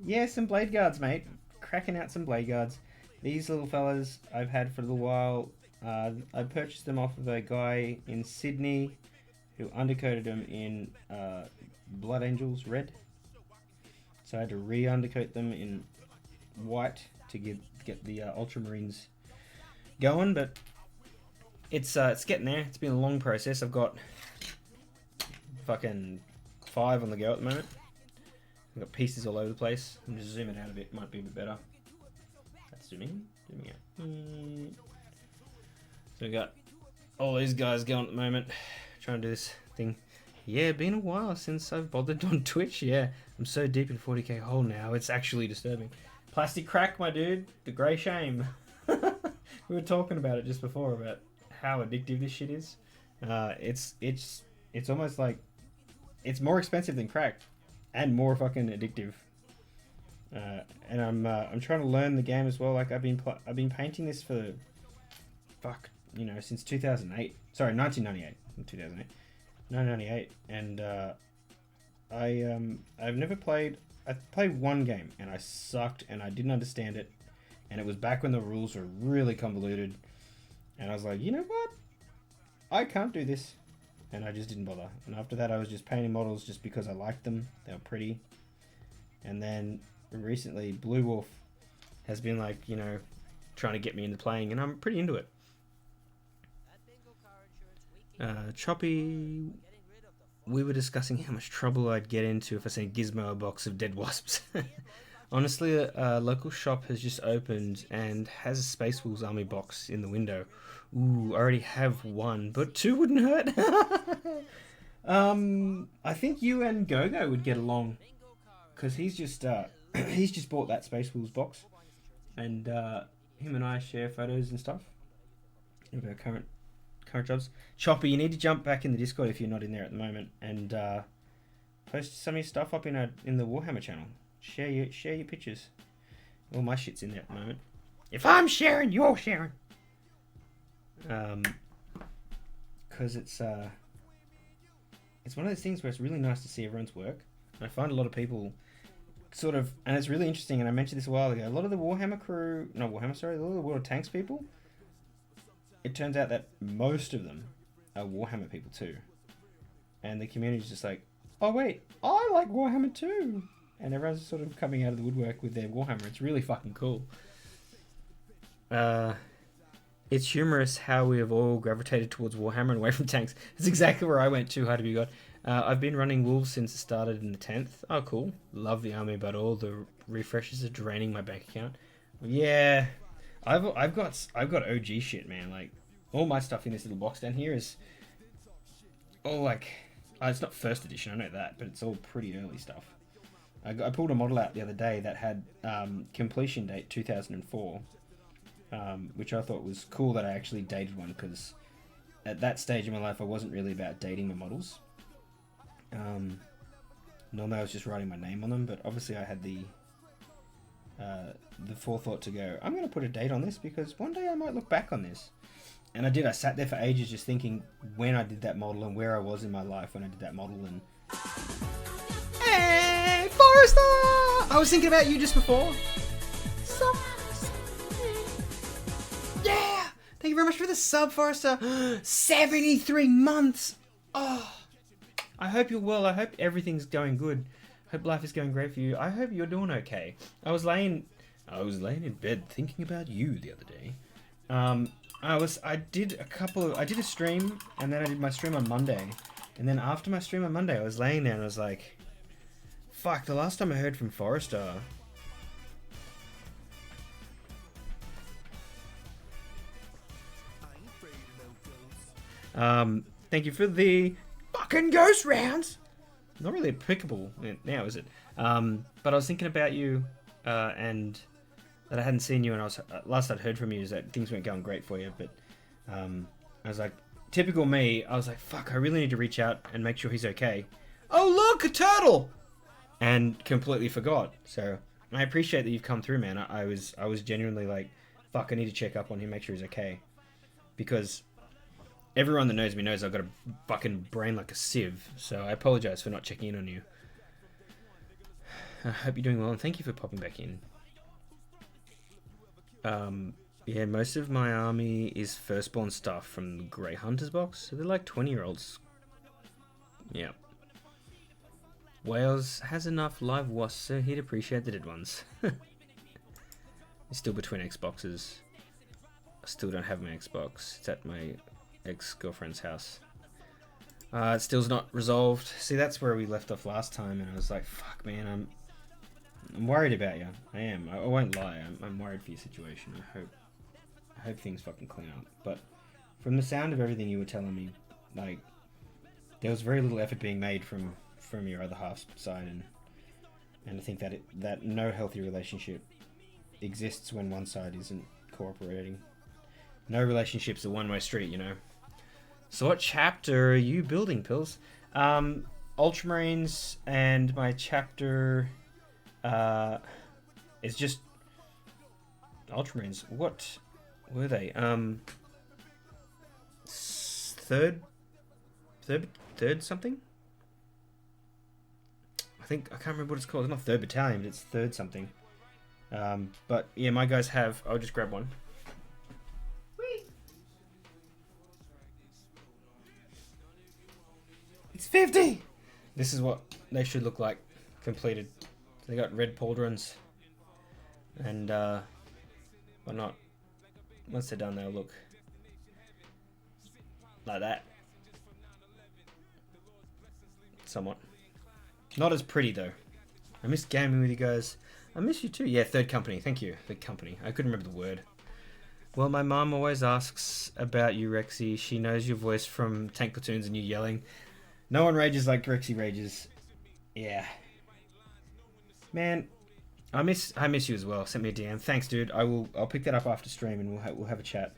Yeah, some Bladeguards, mate. Cracking out some Bladeguards. These little fellas I've had for a little while. I purchased them off of a guy in Sydney who undercoated them in Blood Angels Red. So I had to re-undercoat them in white to get the Ultramarines going, but it's getting there. It's been a long process. I've got fucking 5 on the go at the moment. I've got pieces all over the place. I'm just zooming out a bit. Might be a bit better. That's zooming out. So we got all these guys going at the moment. Trying to do this thing. Yeah, been a while since I've bothered on Twitch. Yeah, I'm so deep in 40k hole now. It's actually disturbing. Plastic crack, my dude. The grey shame. We were talking about it just before about how addictive this shit is. It's almost like it's more expensive than crack and more fucking addictive. And I'm trying to learn the game as well. Like I've been painting this for since 2008. Sorry, 1998, not 2008. 1998, and I've never played. I played one game and I sucked and I didn't understand it, and it was back when the rules were really convoluted. And I was like, you know what? I can't do this. And I just didn't bother. And after that, I was just painting models just because I liked them. They were pretty. And then recently, Blue Wolf has been like, trying to get me into playing. And I'm pretty into it. Choppy, we were discussing how much trouble I'd get into if I sent Gizmo a box of dead wasps. Honestly, a local shop has just opened and has a Space Wolves army box in the window. Ooh, I already have 1, but 2 wouldn't hurt. I think you and Gogo would get along, because he's just he's just bought that Space Wolves box, and him and I share photos and stuff of our current jobs. Chopper, you need to jump back in the Discord if you're not in there at the moment, and post some of your stuff up in the Warhammer channel. Share your pictures. All my shit's in there at the moment. If I'm sharing, you're sharing. Because it's one of those things where it's really nice to see everyone's work. And I find a lot of people sort of, and it's really interesting, and I mentioned this a while ago, a lot of the Warhammer crew, a lot of the World of Tanks people, it turns out that most of them are Warhammer people too. And the community's just like, oh wait, I like Warhammer too. And everyone's sort of coming out of the woodwork with their Warhammer. It's really fucking cool. It's humorous how we have all gravitated towards Warhammer and away from tanks. It's exactly where I went too, hard to be God. I've been running Wolves since it started in the 10th. Oh, cool. Love the army, but all the refreshes are draining my bank account. Yeah, I've got OG shit, man. Like, all my stuff in this little box down here is all like, it's not first edition, I know that, but it's all pretty early stuff. I pulled a model out the other day that had completion date 2004, which I thought was cool that I actually dated one, because at that stage in my life I wasn't really about dating my models. Normally I was just writing my name on them, but obviously I had the forethought to go, I'm going to put a date on this because one day I might look back on this. And I did. I sat there for ages just thinking when I did that model and where I was in my life when I did that model. And hey, Forrester! I was thinking about you just before. Yeah! Thank you very much for the sub, Forrester. 73 months! Oh, I hope you're well. I hope everything's going good. I hope life is going great for you. I hope you're doing okay. I was laying in bed thinking about you the other day. I did a stream, and then I did my stream on Monday. And then after my stream on Monday, I was laying there and I was like, fuck, the last time I heard from Forrester. Thank you for the fucking ghost rounds. Not really applicable now, is it? But I was thinking about you, and that I hadn't seen you, and last I'd heard from you is that things weren't going great for you, but I was like, typical me, I was like, fuck, I really need to reach out and make sure he's okay. Oh look, a turtle! And completely forgot. So I appreciate that you've come through, man. I was genuinely like, fuck, I need to check up on him, make sure he's okay. Because everyone that knows me knows I've got a fucking brain like a sieve, so I apologize for not checking in on you. I hope you're doing well, and thank you for popping back in. Yeah, most of my army is firstborn stuff from the Grey Hunters box, so they're like 20-year-olds. Yeah. Wales has enough live wasps, so he'd appreciate the dead ones. He's still between Xboxes. I still don't have my Xbox. It's at my ex-girlfriend's house. It still's not resolved. See, that's where we left off last time, and I was like, fuck, man, I'm worried about you. I am. I won't lie. I'm worried for your situation. I hope things fucking clean up. But from the sound of everything you were telling me, like, there was very little effort being made from your other half's side, and I think that no healthy relationship exists when one side isn't cooperating. No relationship's a one-way street, you know. So what chapter are you building, Pills? Ultramarines, and my chapter is just Ultramarines. What were they? Third something? I can't remember what it's called. It's not 3rd Battalion, but it's 3rd something. But yeah, my guys have, I'll just grab one. It's 50! This is what they should look like, completed. They got red pauldrons and whatnot. Once they're done, they'll look like that. Somewhat. Not as pretty though. I miss gaming with you guys. I miss you too. Yeah, 3rd Company. Thank you. 3rd Company. I couldn't remember the word. Well, my mum always asks about you, Rexy. She knows your voice from Tank Platoons and you yelling. No one rages like Rexy rages. Yeah. Man, I miss you as well. Sent me a DM. Thanks, dude. I'll pick that up after stream and we'll have a chat.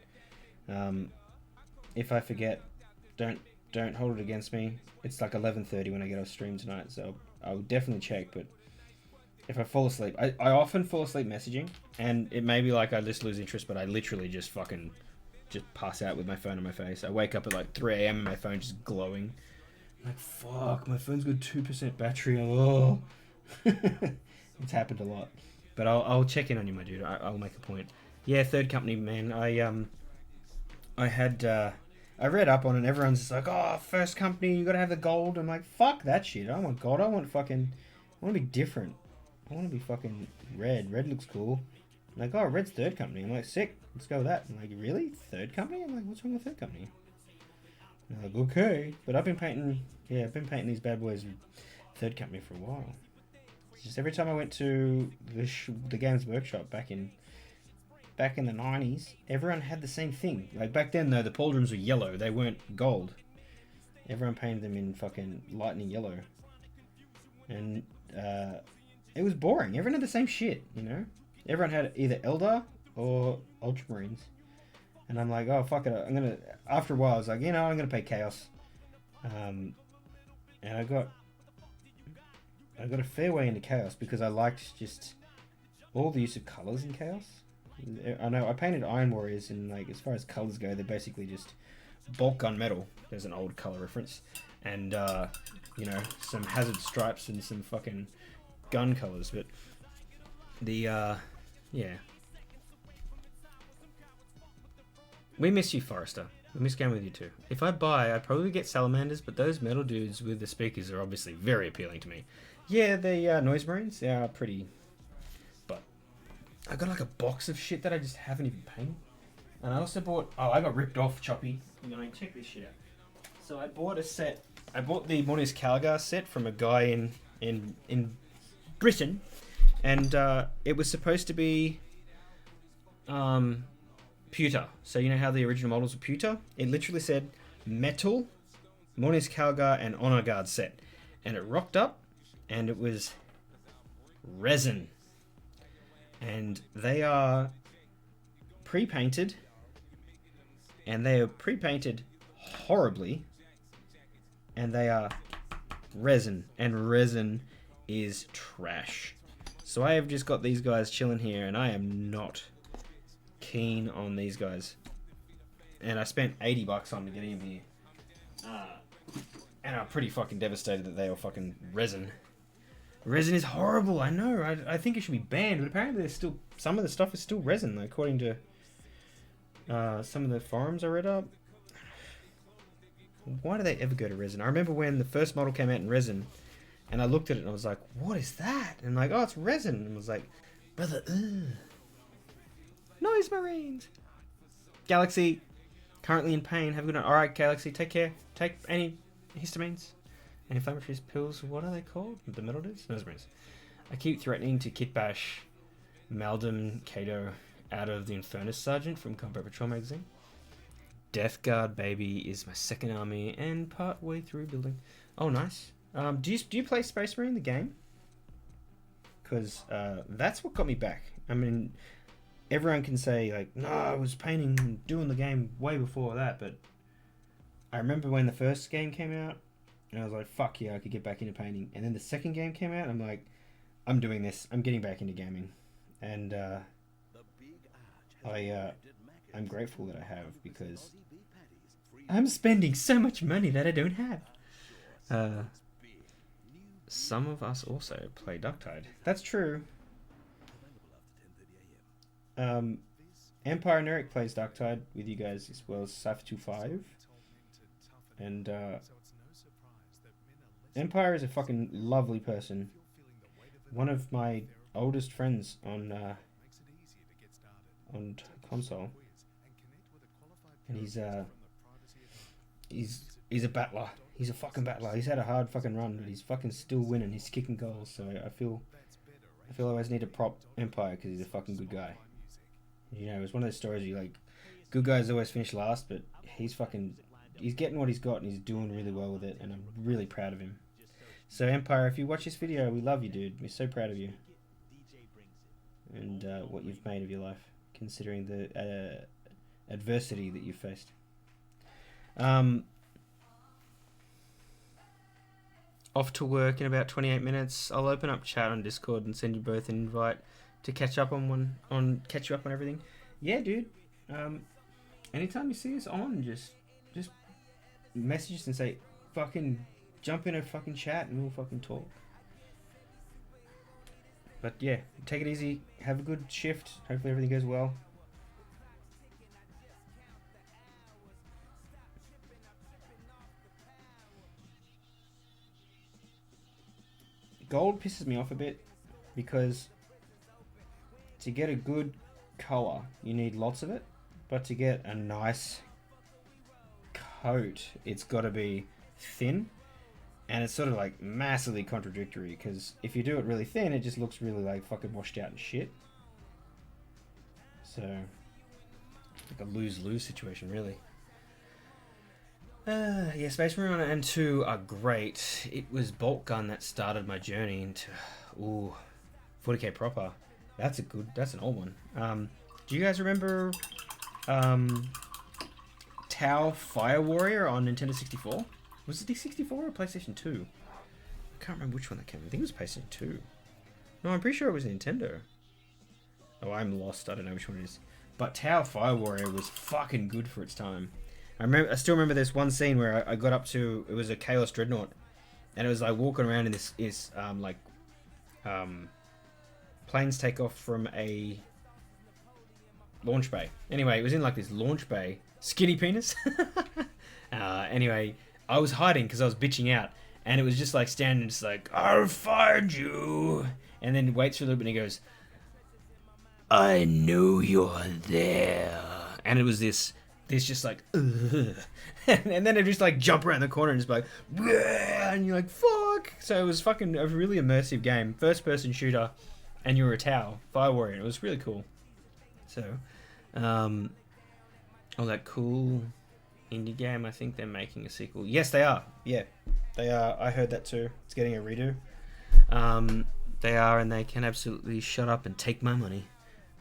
If I forget, don't hold it against me. It's like 11:30 when I get off stream tonight, so I'll definitely check. But if I fall asleep, I often fall asleep messaging, and it may be like I just lose interest, but I literally just pass out with my phone on my face. I wake up at like 3 a.m. and my phone just glowing. I'm like, fuck, my phone's got 2% battery. Oh. It's happened a lot. But I'll check in on you, my dude. I'll make a point. Yeah, third company, man. I read up on it and everyone's just like, oh, first company, you gotta have the gold. I'm like, fuck that shit. I don't want gold. I want to be different. I want to be fucking red. Red looks cool. I'm like, oh, red's third company. I'm like, sick. Let's go with that. I'm like, really? Third company? I'm like, what's wrong with third company? And they're like, okay. But I've been painting these bad boys third company for a while. It's just every time I went to the Games Workshop back in the 90s, everyone had the same thing. Like back then though, the pauldrons were yellow. They weren't gold. Everyone painted them in fucking lightning yellow. And it was boring. Everyone had the same shit, you know? Everyone had either Eldar or Ultramarines. And I'm like, oh, fuck it. After a while, I was like, you know, I'm going to pay Chaos. And I got a fair way into Chaos because I liked just all the use of colours in Chaos. I know I painted Iron Warriors, and like as far as colours go, they're basically just bulk gunmetal. There's an old colour reference. And, you know, some hazard stripes and some fucking gun colours. But yeah. We miss you, Forrester. We miss going with you too. If I buy, I'd probably get Salamanders, but those metal dudes with the speakers are obviously very appealing to me. Yeah, the Noise Marines, they are pretty... But I got like a box of shit that I just haven't even painted. And I also bought... Oh, I got ripped off, Choppy. I mean, check this shit out. So I bought a set... I bought the Mornis Calgar set from a guy in Britain. And it was supposed to be... pewter. So you know how the original models were pewter? It literally said metal, Mornis Calgar, and Honor Guard set. And it rocked up, and it was resin. And they are pre-painted, and they are pre-painted horribly, and they are resin, and resin is trash. So I have just got these guys chilling here, and I am not keen on these guys, and I spent $80 on to get in here, and I'm pretty fucking devastated that they are fucking resin. Resin is horrible. I know. I think it should be banned, but apparently there's still some of the stuff is still resin, according to some of the forums I read up. Why do they ever go to resin? I remember when the first model came out in resin, and I looked at it and I was like, "What is that?" And I'm like, "Oh, it's resin." And I was like, "Brother, ugh." Noise Marines. Galaxy, currently in pain. Have a good night. Alright, Galaxy, take care. Take any histamines. Anti-inflammatory pills. What are they called? The metal dudes? Noise Marines. I keep threatening to kit bash Maldon Cato out of the Infernus Sergeant from Combat Patrol magazine. Death Guard Baby is my second army and part way through building. Oh, nice. Do you play Space Marine, the game? Because that's what got me back. I mean... Everyone can say, like, no, I was painting and doing the game way before that, but I remember when the first game came out, and I was like, fuck yeah, I could get back into painting. And then the second game came out, and I'm like, I'm doing this. I'm getting back into gaming. And I'm grateful that I have, because I'm spending so much money that I don't have. Some of us also play Ducktide. That's true. Empire and Eric plays Ducktide with you guys as well as Saf25. And Empire is a fucking lovely person. One of my oldest friends on console. And he's a battler. He's a fucking battler. He's had a hard fucking run, but he's fucking still winning. He's kicking goals, so I feel I always need to prop Empire because he's a fucking good guy. You know, it's one of those stories you like, good guys always finish last, but he's getting what he's got and he's doing really well with it, and I'm really proud of him. So Empire, if you watch this video, we love you, dude. We're so proud of you. brings it. and what you've made of your life, considering the adversity that you've faced. Off to work in about 28 minutes. I'll open up chat on Discord and send you both an invite to catch up catch you up on everything. Yeah, dude. Anytime you see us on, just message us and say, fucking jump in a fucking chat and we'll fucking talk. But yeah, take it easy. Have a good shift. Hopefully everything goes well. Gold pisses me off a bit because to get a good color, you need lots of it. But to get a nice coat, it's got to be thin. And it's sort of like massively contradictory because if you do it really thin, it just looks really like fucking washed out and shit. So, like a lose-lose situation, really. Yeah, Space Marine 1 and 2 are great. It was Bolt Gun that started my journey into 40k proper. That's an old one. Do you guys remember Tau Fire Warrior on Nintendo 64? Was it the 64 or PlayStation 2? I can't remember which one that came. I think it was PlayStation 2. No, I'm pretty sure it was Nintendo. Oh, I'm lost. I don't know which one it is. But Tau Fire Warrior was fucking good for its time. I still remember this one scene where I got up to, it was a Chaos Dreadnought, and it was like walking around in this planes take off from a launch bay. Anyway, it was in like this launch bay, skinny penis. Anyway, I was hiding because I was bitching out, and it was just like standing, just like, I'll find you, and then waits for a little bit and he goes, I know you're there, and it was this just like, ugh. And then it just like jump around the corner and just like, bleh, and you're like, fuck. So it was fucking a really immersive game, first person shooter, and you were a Tau Fire Warrior. It was really cool. So, all that cool indie game. I think they're making a sequel. Yes, they are. Yeah, they are. I heard that too. It's getting a redo. They are, and they can absolutely shut up and take my money.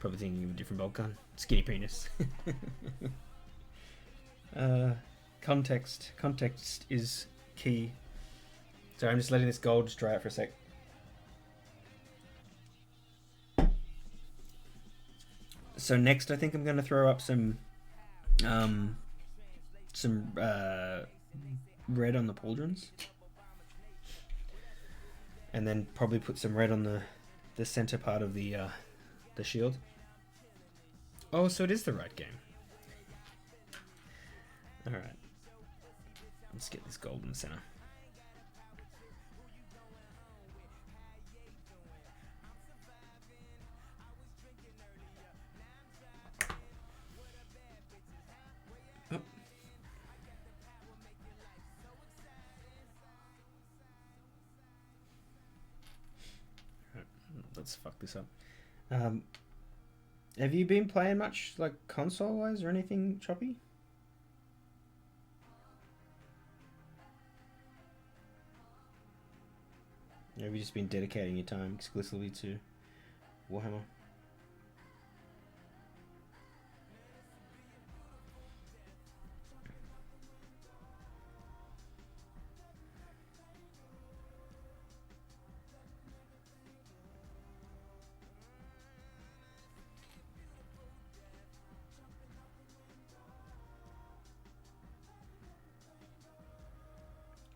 Probably thinking of a different bolt gun. Skinny penis. Context is key. Sorry, I'm just letting this gold just dry out for a sec. So next, I think I'm going to throw up some red on the pauldrons, and then probably put some red on the center part of the shield. Oh, so it is the right game. All right, let's get this gold in the center. Oh. Right, let's fuck this up. Have you been playing much, like, console-wise or anything, Choppy? Or have you just been dedicating your time exclusively to Warhammer?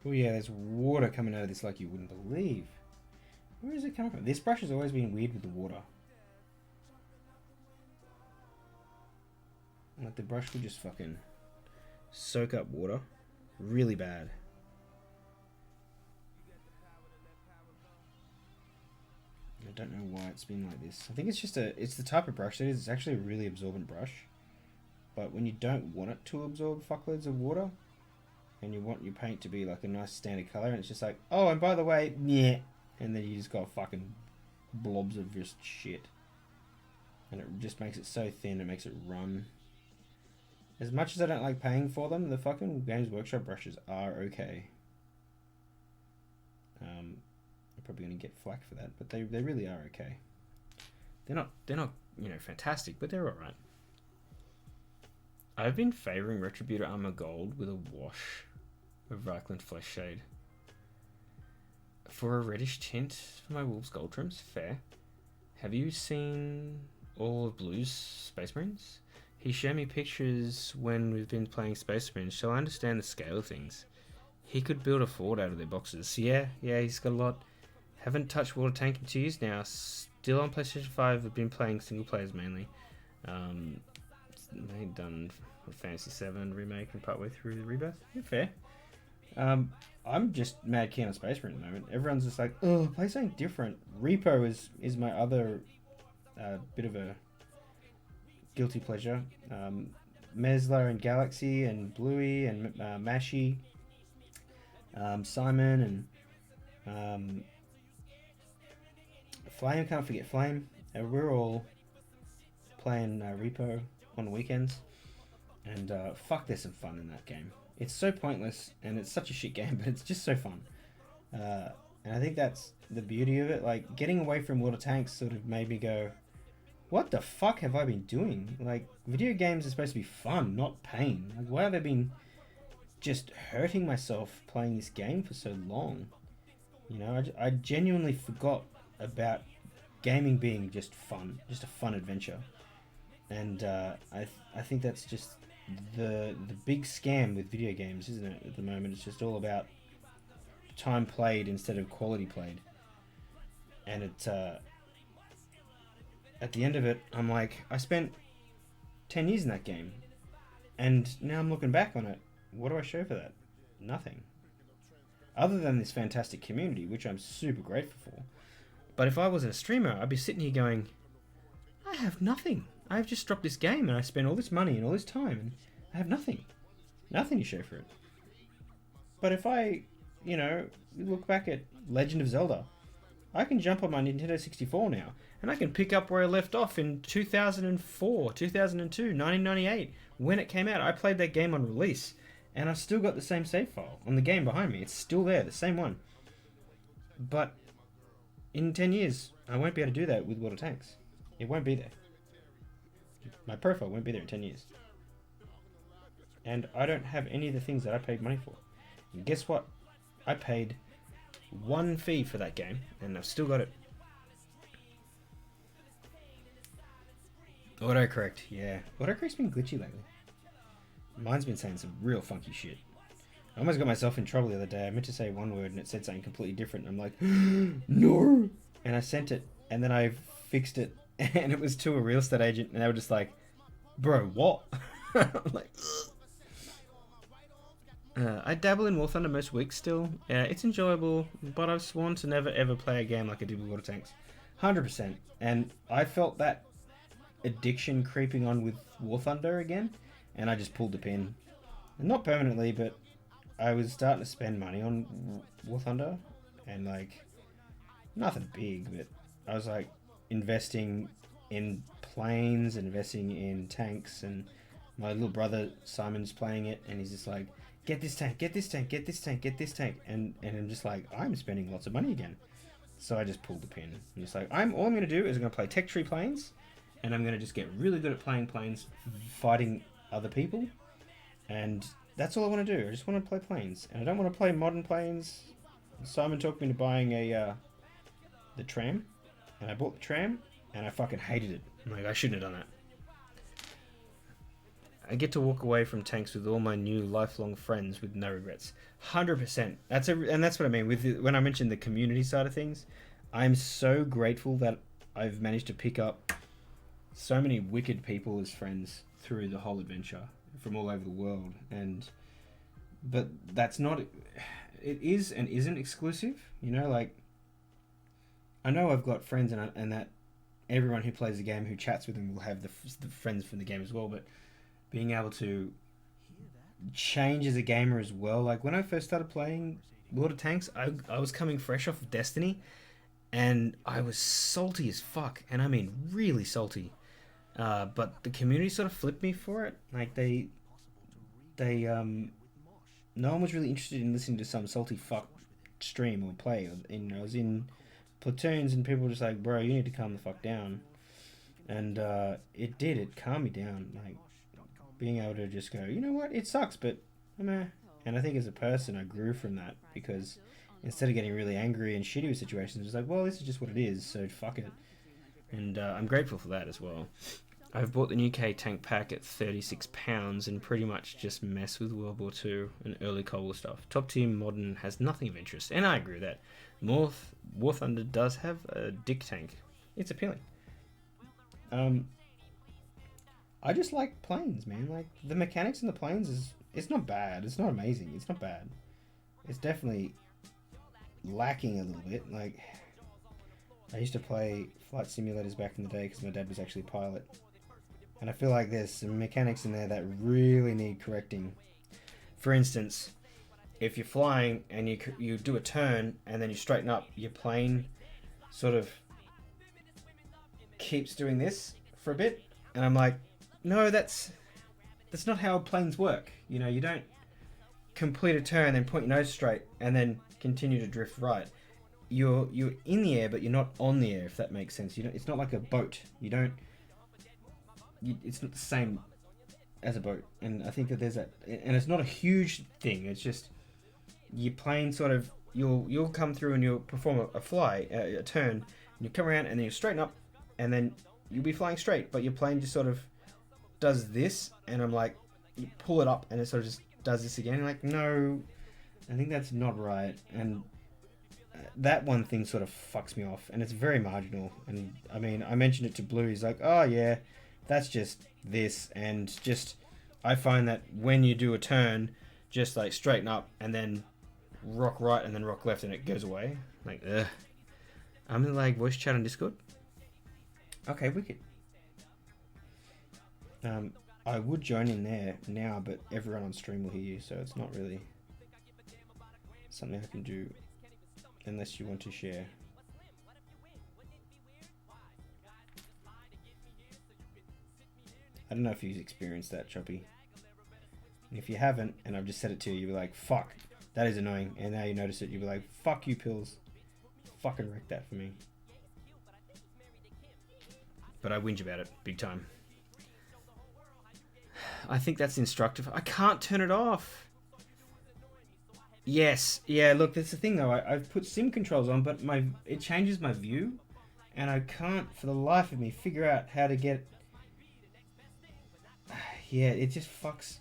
Oh yeah, there's water coming out of this like you wouldn't believe. Where is it coming from? This brush has always been weird with the water. Like the brush will just fucking soak up water really bad. I don't know why it's been like this. I think it's just it's the type of brush it is. It's actually a really absorbent brush. But when you don't want it to absorb fuckloads of water, and you want your paint to be like a nice standard color, and it's just like, oh, and by the way, yeah, and then you just got fucking blobs of just shit, and it just makes it so thin, it makes it run. As much as I don't like paying for them, the fucking Games Workshop brushes are okay. I'm probably gonna get flack for that, but they really are okay. they're not fantastic, but they're all right. I've been favouring Retributor Armor Gold with a wash of Reichland Flesh Shade for a reddish tint for my Wolves Gold trims. Fair. Have you seen all of Blue's Space Marines? He showed me pictures when we've been playing Space Marines, so I understand the scale of things. He could build a fort out of their boxes. Yeah, he's got a lot. Haven't touched Water Tank in 2 years now. Still on PlayStation 5. I've been playing single players mainly. They've done Fantasy 7 remake and partway through the Rebirth. Yeah, fair. I'm just mad keen on Space Marine at the moment. Everyone's just like, oh, play something different. Repo is my other bit of a guilty pleasure. Mesler and Galaxy and Bluey and Mashi, Simon and Flame. Can't forget Flame. We're all playing Repo on weekends, and fuck, there's some fun in that game. It's so pointless and it's such a shit game, but it's just so fun. And I think that's the beauty of it. Like, getting away from Water Tanks sort of made me go, what the fuck have I been doing? Like, video games are supposed to be fun, not pain. Like, why have I been just hurting myself playing this game for so long? You know, I genuinely forgot about gaming being just fun, just a fun adventure. And I think that's just the big scam with video games, isn't it, at the moment? It's just all about time played instead of quality played. And it at the end of it, I'm like, I spent 10 years in that game, and now I'm looking back on it. What do I show for that? Nothing. Other than this fantastic community, which I'm super grateful for. But if I wasn't a streamer, I'd be sitting here going, I have nothing. I've just dropped this game and I spent all this money and all this time and I have nothing. Nothing to show for it. But if I, look back at Legend of Zelda, I can jump on my Nintendo 64 now and I can pick up where I left off in 2004, 2002, 1998. When it came out, I played that game on release and I've still got the same save file on the game behind me. It's still there, the same one. But in 10 years, I won't be able to do that with Water Tanks. It won't be there. My profile won't be there in 10 years. And I don't have any of the things that I paid money for. And guess what? I paid one fee for that game, and I've still got it. Autocorrect, yeah. Autocorrect's been glitchy lately. Mine's been saying some real funky shit. I almost got myself in trouble the other day. I meant to say one word and it said something completely different. And I'm like, no! And I sent it, and then I fixed it, and it was to a real estate agent, and they were just like, bro, what? I'm like, I dabble in War Thunder most weeks still. It's enjoyable, but I've sworn to never ever play a game like I did with Water Tanks. 100%. And I felt that addiction creeping on with War Thunder again, and I just pulled the pin. And not permanently, but I was starting to spend money on War Thunder, and like, nothing big, but I was like investing in planes, investing in tanks, and my little brother Simon's playing it, and he's just like, get this tank, get this tank, get this tank, get this tank, and I'm just like, I'm spending lots of money again. So I just pulled the pin. I'm just like, all I'm going to do is I'm going to play Tech Tree Planes, and I'm going to just get really good at playing planes, fighting other people, and that's all I want to do. I just want to play planes, and I don't want to play modern planes. Simon talked me into buying the tram, and I bought the tram, and I fucking hated it. I'm like, I shouldn't have done that. I get to walk away from tanks with all my new lifelong friends with no regrets. 100%. And that's what I mean with when I mentioned the community side of things. I'm so grateful that I've managed to pick up so many wicked people as friends through the whole adventure from all over the world. But that's not. It is and isn't exclusive. Like, I know I've got friends and that everyone who plays the game who chats with them will have the friends from the game as well. But being able to change as a gamer as well. Like, when I first started playing Water Tanks, I was coming fresh off of Destiny, and I was salty as fuck, and I mean really salty. But the community sort of flipped me for it. Like, they no one was really interested in listening to some salty fuck stream or play. I was in platoons, and people were just like, bro, you need to calm the fuck down. And it did. It calmed me down. Like being able to just go, you know what? It sucks, but meh. And I think as a person, I grew from that because instead of getting really angry and shitty with situations, it was like, well, this is just what it is, so fuck it. And I'm grateful for that as well. I've bought the new K tank pack at £36 and pretty much just mess with World War II and early Cold War stuff. Top tier modern has nothing of interest, and I agree with that. War Thunder does have a dick tank. It's appealing. I just like planes, man. Like the mechanics in the planes it's not bad. It's not amazing. It's not bad. It's definitely lacking a little bit. Like I used to play flight simulators back in the day because my dad was actually a pilot, and I feel like there's some mechanics in there that really need correcting. For instance, if you're flying and you do a turn and then you straighten up, your plane sort of keeps doing this for a bit, and I'm like, no, that's not how planes work. You know, you don't complete a turn and point your nose straight and then continue to drift right. You're in the air, but you're not on the air, if that makes sense. It's not like a boat. It's not the same as a boat. And I think that there's that, and it's not a huge thing. It's just your plane sort of you'll come through and you'll perform a turn, and you come around and then you straighten up, and then you'll be flying straight, but your plane just sort of does this, and I'm like, you pull it up and it sort of just does this again. I'm like, no, I think that's not right. And that one thing sort of fucks me off, and it's very marginal. And I mean, I mentioned it to Blue. He's like, oh yeah, that's just this. And just I find that when you do a turn, just like straighten up and then rock right and then rock left, and it goes away. Like, ugh. I'm in like voice chat on Discord. Okay, wicked. I would join in there now, but everyone on stream will hear you, so it's not really something I can do unless you want to share. I don't know if you've experienced that, Choppy. And if you haven't, and I've just said it to you, you'll be like, fuck, that is annoying. And now you notice it, you'll be like, fuck you, Pills. Fucking wreck that for me. But I whinge about it, big time. I think that's instructive. I can't turn it off. Yes, yeah, look, that's the thing though. I've put sim controls on, but it changes my view, and I can't for the life of me figure out how to get... Yeah, it just fucks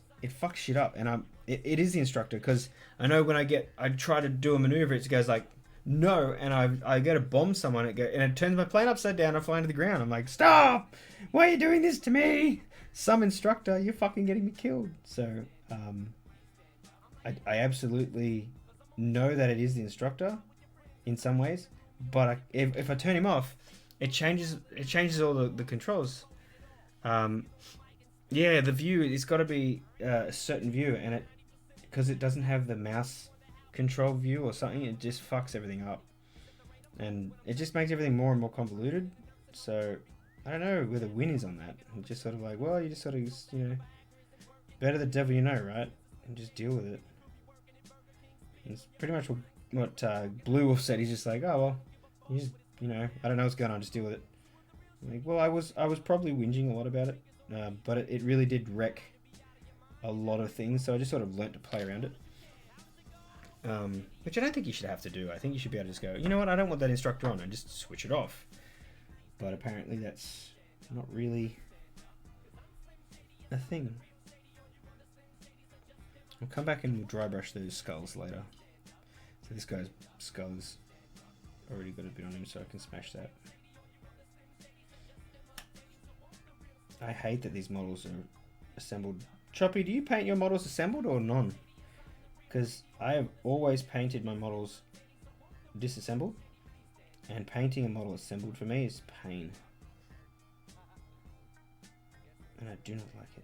shit up, and it is the instructor, because I know when I try to do a maneuver, it goes like, no, and I go to bomb someone, and it turns my plane upside down, I fly into the ground. I'm like, stop! Why are you doing this to me? Some instructor, you're fucking getting me killed. So, I absolutely know that it is the instructor in some ways, but if I turn him off, it changes all the controls. Yeah, the view, it's got to be a certain view, and because it doesn't have the mouse control view or something, it just fucks everything up, and it just makes everything more and more convoluted. So I don't know where the win is on that. I'm just sort of like, well, you just sort of, better the devil you know, right? And just deal with it. And it's pretty much what Blue Wolf said. He's just like, oh well, you just, I don't know what's going on, just deal with it. I'm like, well, I was probably whinging a lot about it, but it really did wreck a lot of things. So I just sort of learnt to play around it. Which I don't think you should have to do. I think you should be able to just go, you know what, I don't want that instructor on, and just switch it off. But apparently that's not really a thing. I'll come back and we'll dry brush those skulls later. So this guy's skull has already got a bit on him, so I can smash that. I hate that these models are assembled. Choppy, do you paint your models assembled or non? Because I have always painted my models disassembled, and painting a model assembled for me is pain, and I do not like it.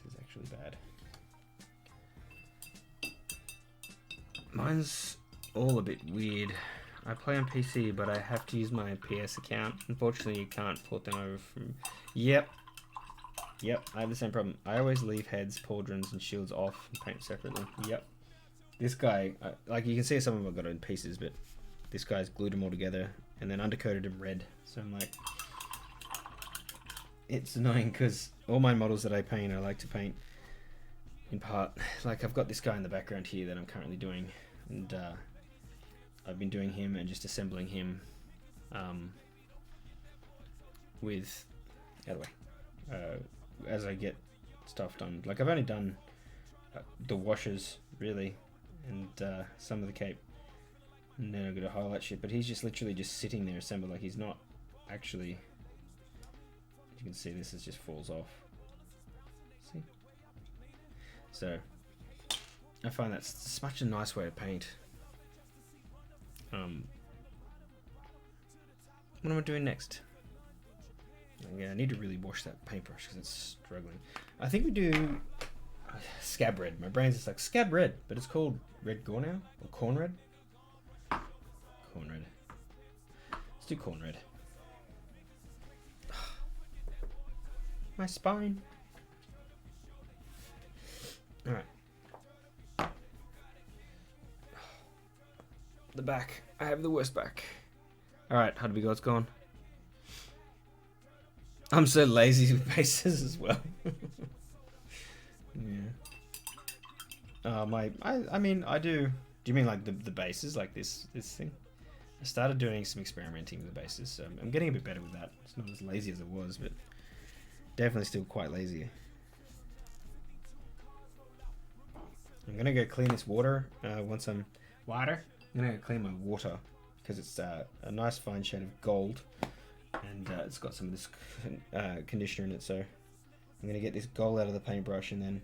This is actually bad. Mine's all a bit weird. I play on PC, but I have to use my PS account. Unfortunately, you can't port them over from... Yep. Yep, I have the same problem. I always leave heads, pauldrons, and shields off and paint separately. Yep. This guy, like you can see some of them I've got in pieces, but this guy's glued them all together and then undercoated them red. So I'm like... It's annoying because all my models that I paint, I like to paint in part. Like I've got this guy in the background here that I'm currently doing, and I've been doing him and just assembling him with, out of the way, as I get stuff done. Like I've only done the washers really, and some of the cape, and then I've got to highlight shit, but he's just literally just sitting there assembled. Like he's not actually, as you can see, this is just falls off. See? So I find that's such a nice way to paint. What am I doing next? Yeah, I need to really wash that paintbrush because it's struggling. I think we do scab red. My brain's just like scab red, but it's called red gore now, or corn red. Corn red. Let's do corn red. My spine. All right. The back. I have the worst back. Alright, how do we go? It's gone. I'm so lazy with bases as well. Yeah. I mean, I do. Do you mean like the bases, like this thing? I started doing some experimenting with the bases, so I'm getting a bit better with that. It's not as lazy as it was, but definitely still quite lazy. I'm gonna go clean this water once I'm water. I'm gonna clean my water because it's a nice fine shade of gold, and it's got some of this conditioner in it. So I'm gonna get this gold out of the paintbrush and then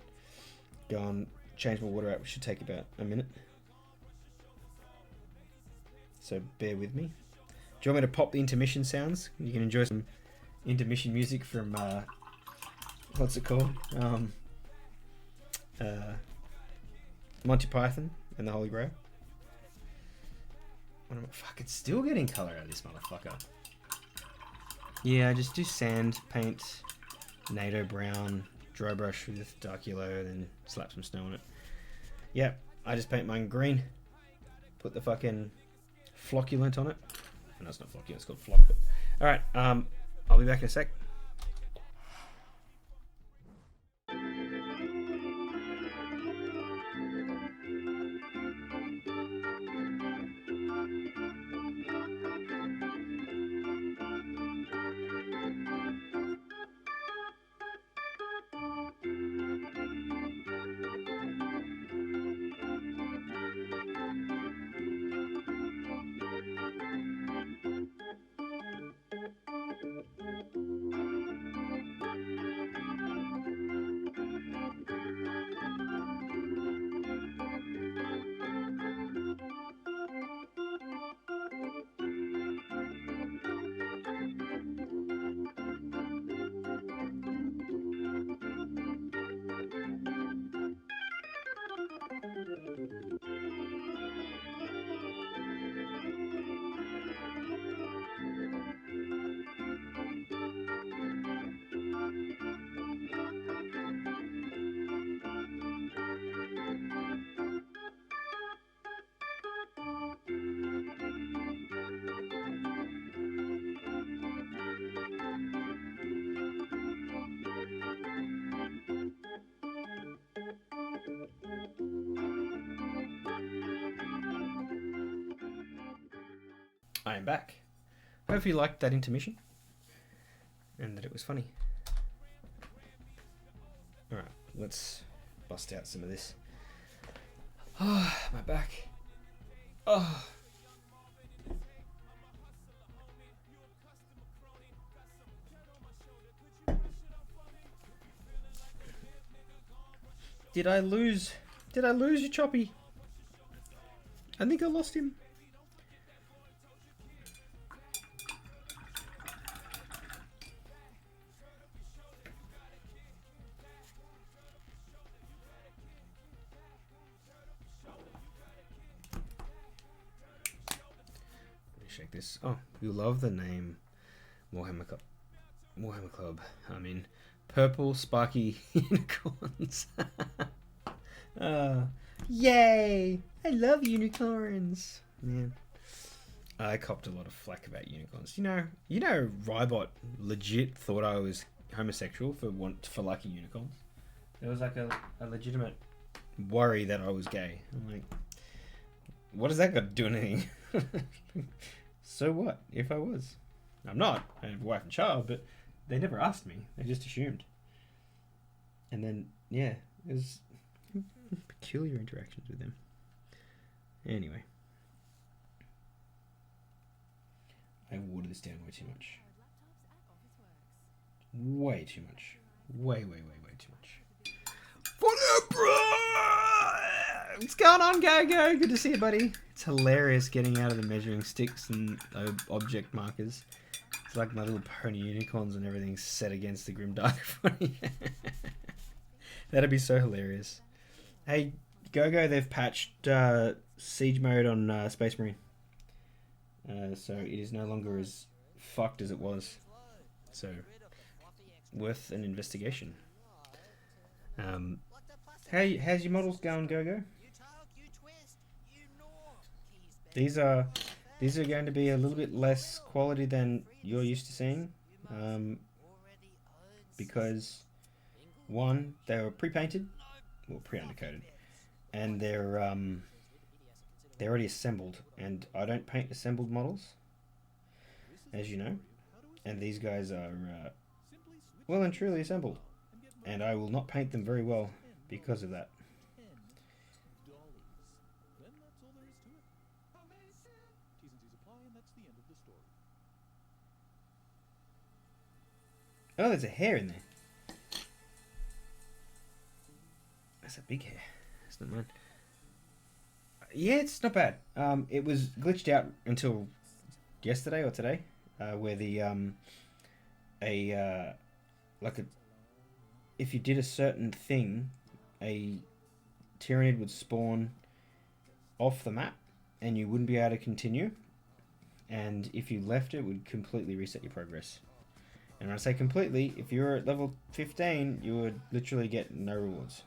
go and change my water out, which should take about a minute. So bear with me. Do you want me to pop the intermission sounds? You can enjoy some intermission music from what's it called? Monty Python and the Holy Grail. Fuck, it's still getting colour out of this motherfucker. Yeah, I just do sand, paint, NATO brown, dry brush with dark yellow, then slap some snow on it. Yep, I just paint mine green. Put the fucking flocculent on it. No, it's not flocculent, it's called flock. Alright, I'll be back in a sec. I am back. I hope you liked that intermission and that it was funny. Alright, let's bust out some of this. Oh, my back. Oh. Did I lose your Choppy? I think I lost him. check this. Oh, you love the name Warhammer Club. Warhammer Club. I mean, purple sparky unicorns. Yay! I love unicorns. Man, I copped a lot of flack about unicorns. You know, Rybot legit thought I was homosexual for liking unicorns. There was like a legitimate worry that I was gay. I'm like, what does that got to do with anything? So what if I was? I'm not. I have a wife and child, but they never asked me. They just assumed. And then, yeah, it was peculiar interactions with them. Anyway. I watered this down way too much. Way too much. Way too much. What's going on, Go? Good to see you, buddy. It's hilarious getting out of the measuring sticks and object markers. It's like my little pony unicorns and everything set against the grimdark. That'd be so hilarious. Hey, Go, they've patched siege mode on Space Marine. So it is no longer as fucked as it was. So, worth an investigation. How's your models going, Go? These are going to be a little bit less quality than you're used to seeing, because one, they were pre-painted, well, pre-undercoated, and they're already assembled, and I don't paint assembled models, as you know, and these guys are well and truly assembled, and I will not paint them very well because of that. Oh, there's a hair in there. That's a big hair. It's not mine. Yeah, it's not bad. It was glitched out until yesterday or today, where the if you did a certain thing, a Tyranid would spawn off the map, and you wouldn't be able to continue. And if you left, it would completely reset your progress. And when I say completely, if you were at level 15, you would literally get no rewards.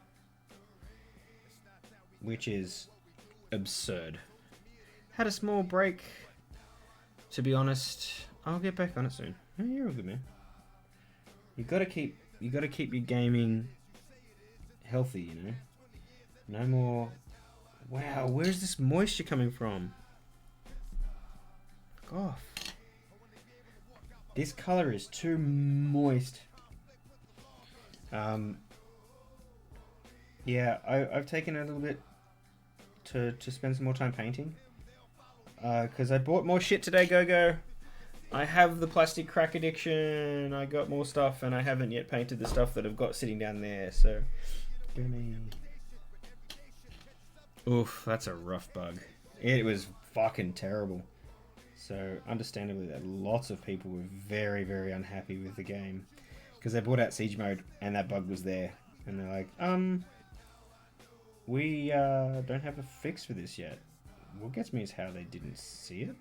Which is absurd. Had a small break, to be honest. I'll get back on it soon. Oh, you're a good man. You gotta keep your gaming healthy, you know. No more. Wow, where's this moisture coming from? Fuck off. This color is too moist. Yeah, I've taken a little bit to spend some more time painting. Because I bought more shit today, Go. I have the plastic crack addiction. I got more stuff, and I haven't yet painted the stuff that I've got sitting down there. So, give me. Oof, that's a rough bug. It was fucking terrible. So, understandably, that lots of people were very, very unhappy with the game. Because they brought out Siege Mode, and that bug was there. And they're like, we don't have a fix for this yet. What gets me is how they didn't see it.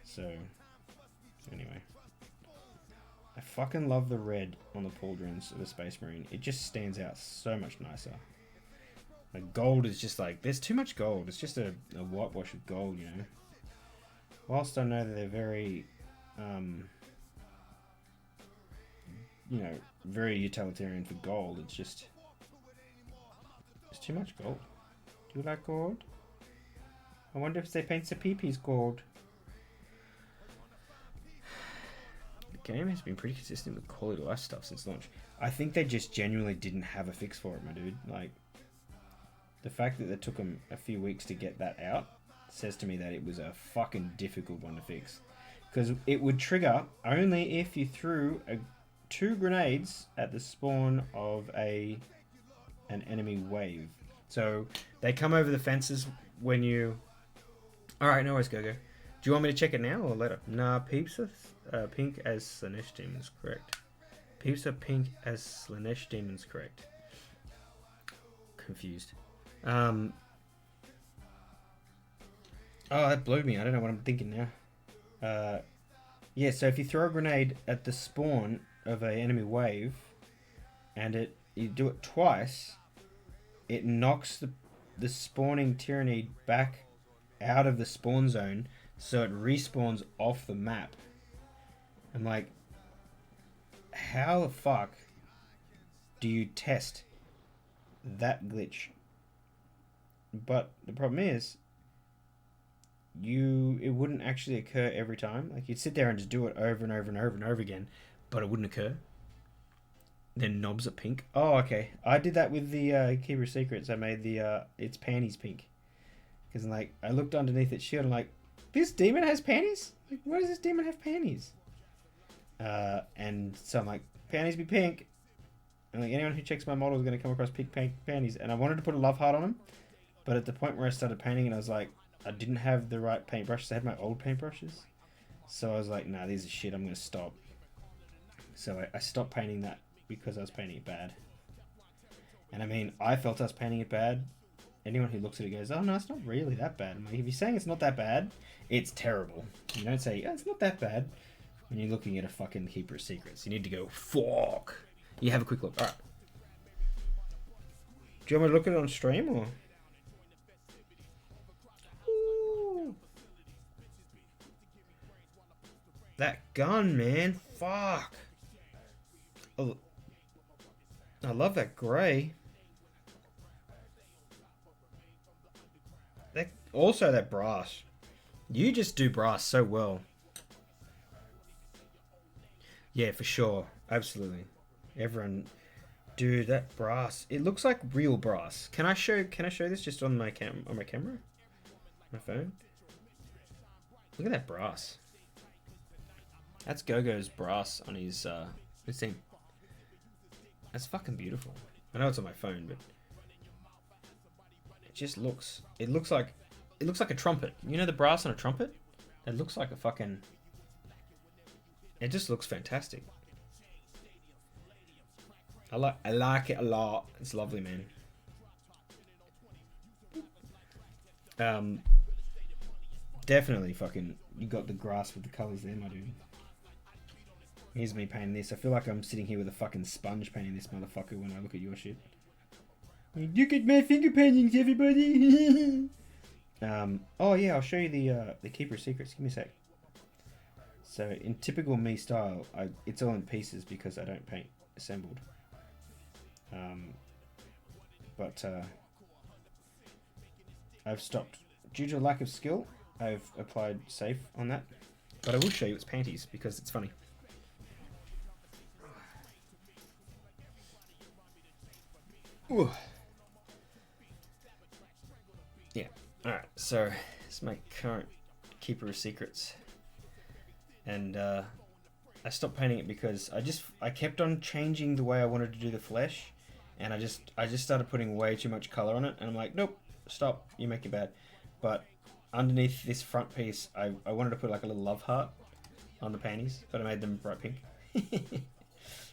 So, anyway. I fucking love the red on the pauldrons of the Space Marine. It just stands out so much nicer. Like, gold is just like, there's too much gold. It's just a whitewash of gold, you know. Whilst I know that they're very, very utilitarian for gold, it's just, it's too much gold. Do you like gold? I wonder if they paint the peepees gold. The game has been pretty consistent with quality of life stuff since launch. I think they just genuinely didn't have a fix for it, my dude. Like, the fact that it took them a few weeks to get that out says to me that it was a fucking difficult one to fix. Because it would trigger only if you threw 2 grenades at the spawn of an enemy wave. So they come over the fences when you... Alright, no worries, Go. Do you want me to check it now or later? Nah, peeps are pink as Slanesh Demons, correct. Peeps are pink as Slanesh Demons, correct. Confused. Oh, that blew me. I don't know what I'm thinking now. Yeah, so if you throw a grenade at the spawn of an enemy wave, and you do it twice, it knocks the spawning Tyrannid back out of the spawn zone, so it respawns off the map. I'm like, how the fuck do you test that glitch? But the problem is, it wouldn't actually occur every time. Like, you'd sit there and just do it over and over and over and over again, but it wouldn't occur. Then knobs are pink. Oh, okay. I did that with the Keeper of Secrets. I made the its panties pink. Because, like, I looked underneath its shield and, like, this demon has panties? Like, why does this demon have panties? And so I'm like, panties be pink. And, like, anyone who checks my model is going to come across pink panties. And I wanted to put a love heart on them. But at the point where I started painting it, I was like, I didn't have the right paintbrushes. I had my old paintbrushes. So I was like, nah, these are shit. I'm going to stop. So I stopped painting that because I was painting it bad. And I mean, I felt I was painting it bad. Anyone who looks at it goes, oh no, it's not really that bad. I'm like, if you're saying it's not that bad, it's terrible. You don't say, oh, it's not that bad when you're looking at a fucking Keeper of Secrets. You need to go, fuck. You have a quick look. Alright. Do you want me to look at it on stream or? Ooh. That gun, man. Fuck. Oh, I love that grey. Also that brass. You just do brass so well. Yeah, for sure. Absolutely. Everyone, dude, that brass. It looks like real brass. Can I show this just on my camera? My phone? Look at that brass. That's Gogo's brass on his thing. That's fucking beautiful. I know it's on my phone, but it looks like a trumpet. You know the brass on a trumpet? It looks like a fucking... It just looks fantastic. I like it a lot. It's lovely, man. Definitely fucking... You got the grasp with the colours there, my dude. Here's me painting this. I feel like I'm sitting here with a fucking sponge painting this motherfucker when I look at your shit. Look at my finger paintings, everybody! Oh yeah, I'll show you the Keeper of Secrets. Give me a sec. So in typical me style, it's all in pieces because I don't paint assembled. But I've stopped. Due to lack of skill, I've applied safe on that. But I will show you its panties because it's funny. Ooh. Yeah. Alright, so it's my current Keeper of Secrets. And I stopped painting it because I kept on changing the way I wanted to do the flesh, and I just started putting way too much color on it, and I'm like, nope, stop, you make it bad. But underneath this front piece, I wanted to put like a little love heart on the panties, but I made them bright pink.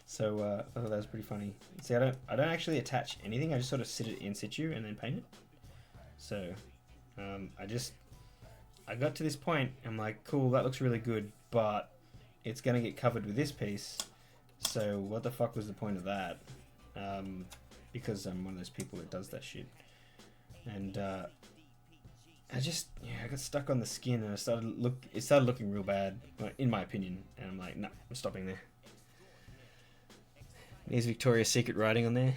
So I thought that was pretty funny. See, I don't actually attach anything. I just sort of sit it in situ and then paint it. So I got to this point. I'm like, cool, that looks really good, but it's gonna get covered with this piece. So what the fuck was the point of that? Because I'm one of those people that does that shit. And I got stuck on the skin, and it started looking real bad, in my opinion. And I'm like, nah, I'm stopping there. There's Victoria's Secret writing on there.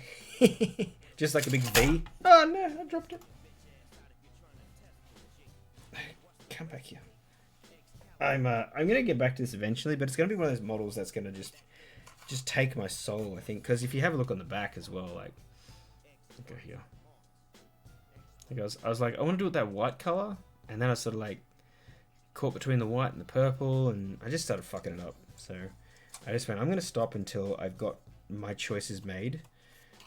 Just like a big V. Oh no, I dropped it. Come back here. I'm gonna get back to this eventually, but it's gonna be one of those models that's gonna just take my soul, I think. Because if you have a look on the back as well, like, go here. I was like, I want to do it that white color, and then I sort of like caught between the white and the purple, and I just started fucking it up. So I just went, I'm gonna stop until I've got my choices made,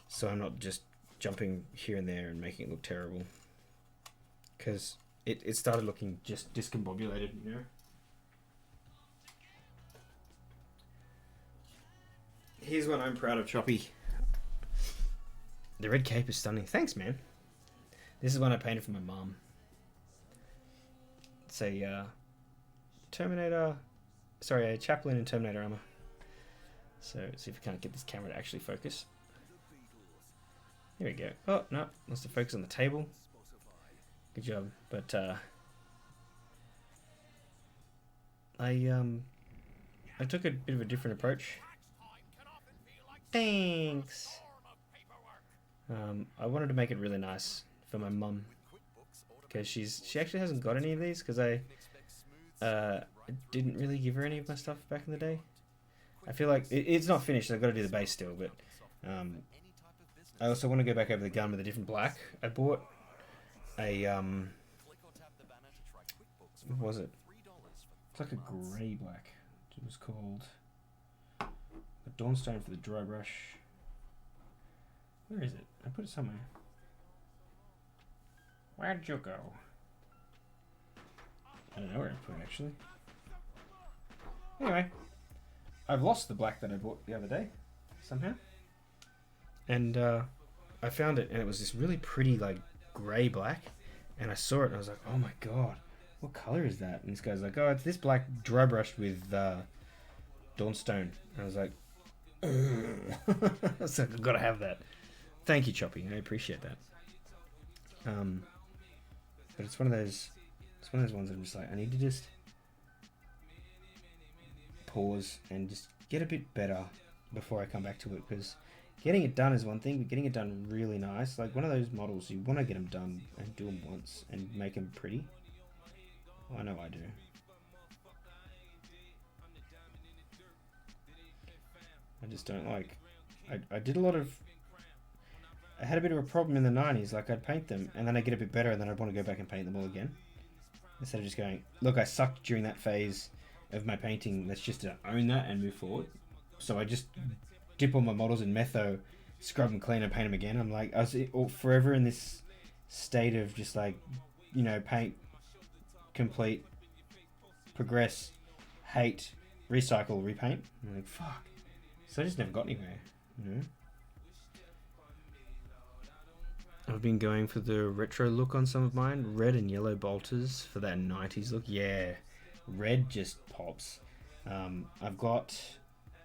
so I'm not just jumping here and there and making it look terrible. Because it started looking just discombobulated, you know. Here's one I'm proud of, Choppy. The red cape is stunning. Thanks, man. This is one I painted for my mum. It's a Terminator. Sorry, a Chaplain in Terminator armor. So see if we can't get this camera to actually focus. Here we go. Oh no, wants to focus on the table. Good job. But I took a bit of a different approach. Thanks. I wanted to make it really nice for my mum, because she actually hasn't got any of these, because I didn't really give her any of my stuff back in the day. I feel like it's not finished. I've got to do the base still, but I also want to go back over the gun with a different black. I bought a what was it? It's like a grey black. It was called a Dawnstone for the dry brush. Where is it? I put it somewhere. Where'd you go? I don't know where I put it actually. Anyway, I've lost the black that I bought the other day somehow, and I found it, and it was this really pretty like grey black, and I saw it and I was like, oh my god, what color is that? And this guy's like, oh, it's this black dry brushed with Dawnstone. And I was like, so I've got to have that. Thank you, Choppy. I appreciate that. But it's one of those ones that I'm just like, I need to just pause and just get a bit better before I come back to it, because getting it done is one thing, but getting it done really nice, like one of those models, you want to get them done and do them once and make them pretty. Well, I know I do. I just don't like, I did a lot of, I had a bit of a problem in the 90s, like I'd paint them and then I'd get a bit better and then I'd want to go back and paint them all again. Instead of just going, look, I sucked during that phase of my painting, let's just own that and move forward. So I just dip all my models in Metho, scrub them clean and paint them again. I'm like, I was forever in this state of just like, you know, paint, complete, progress, hate, recycle, repaint. I'm like, fuck. So I just never got anywhere, you know? I've been going for the retro look on some of mine. Red and yellow bolters for that 90s look. Yeah, red just pops. I've got...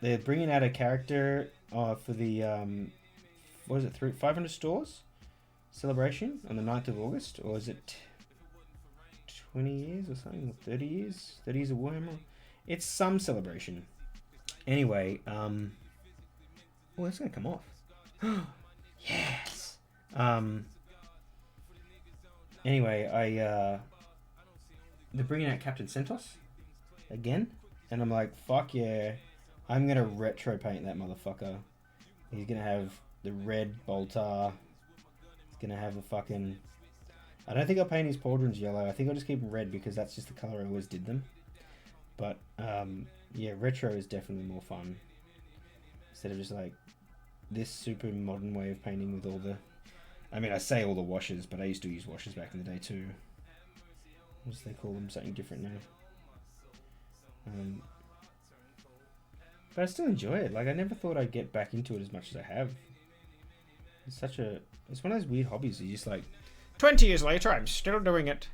They're bringing out a character for the... what is it? 500 stores? Celebration on the 9th of August? Or is it 20 years or something? Or 30 years? 30 years of Warhammer? It's some celebration. Anyway, oh, that's going to come off. Yes! Anyway, they're bringing out Captain Centos again, and I'm like, fuck yeah, I'm gonna retro paint that motherfucker. He's gonna have the red bolter. He's gonna have a fucking... I don't think I'll paint his pauldrons yellow. I think I'll just keep them red because that's just the color I always did them. But yeah, retro is definitely more fun instead of just like this super modern way of painting with all the... I mean, I say all the washes, but I used to use washes back in the day too. What do they call them? Something different now. But I still enjoy it. Like, I never thought I'd get back into it as much as I have. It's it's one of those weird hobbies. You just like, 20 years later, I'm still doing it.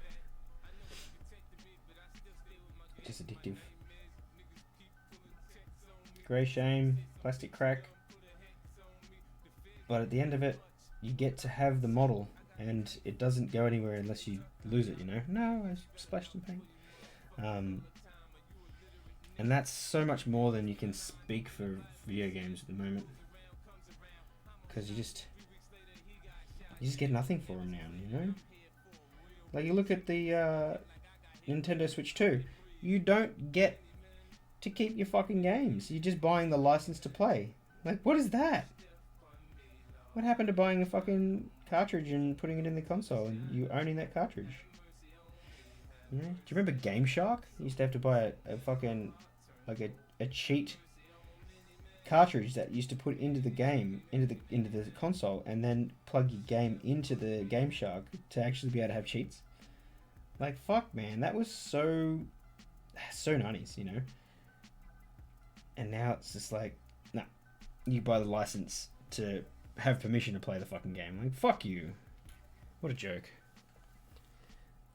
It's just addictive. Grey shame, plastic crack. But at the end of it, you get to have the model, and it doesn't go anywhere unless you lose it, you know? No, I splashed in paint. And that's so much more than you can speak for video games at the moment. Because you just get nothing for them now, you know? Like, you look at the Nintendo Switch 2. You don't get to keep your fucking games. You're just buying the license to play. Like, what is that? What happened to buying a fucking cartridge and putting it in the console and you owning that cartridge? You know? Do you remember Game Shark? You used to have to buy a fucking, like a cheat cartridge that used to put into the game, into the console, and then plug your game into the Game Shark to actually be able to have cheats. Like, fuck, man, that was so 90s, you know? And now it's just like, nah, you buy the license to have permission to play the fucking game. Like, fuck you. What a joke.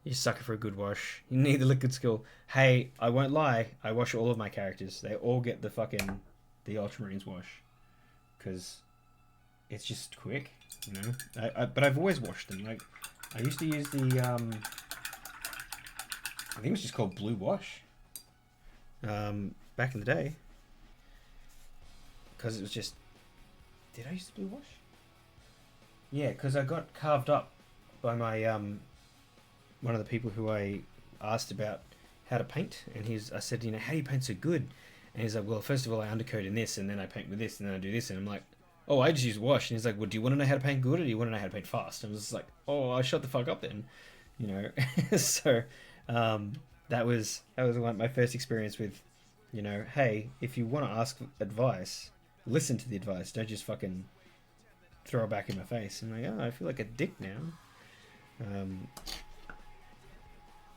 You sucker for a good wash. You need the liquid skill. Hey, I won't lie. I wash all of my characters. They all get the Ultramarines wash. Because it's just quick, you know. But I've always washed them. Like, I used to use the, I think it was just called Blue Wash. Back in the day. Because it was just, did I use the Blue Wash? Yeah, because I got carved up by my, one of the people who I asked about how to paint, and I said, you know, how do you paint so good? And he's like, well, first of all, I undercoat in this, and then I paint with this, and then I do this, and I'm like, oh, I just use wash. And he's like, well, do you want to know how to paint good, or do you want to know how to paint fast? And I was just like, oh, I shut the fuck up then, you know. So that was like my first experience with, you know, hey, if you want to ask advice, listen to the advice, don't just fucking throw it back in my face. And I'm like, oh, I feel like a dick now.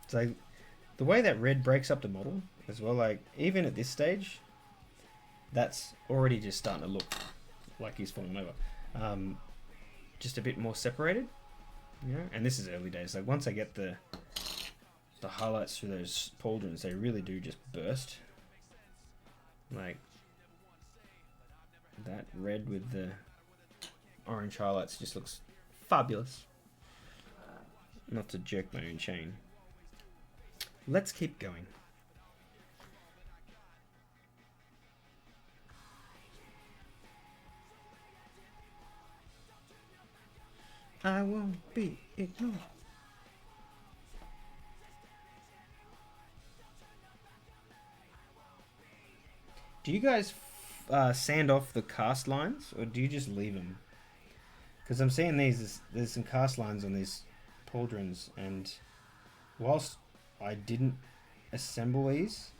So the way that red breaks up the model as well, like even at this stage, that's already just starting to look like he's falling over. Just a bit more separated, you know. And this is early days. Like once I get the highlights through those pauldrons, they really do just burst. Like that red with the orange highlights just looks fabulous. Not to jerk my own chain. Let's keep going. I won't be ignored. Do you guys sand off the cast lines, or do you just leave them? Because I'm seeing there's some cast lines on these pauldrons, and whilst I didn't assemble these,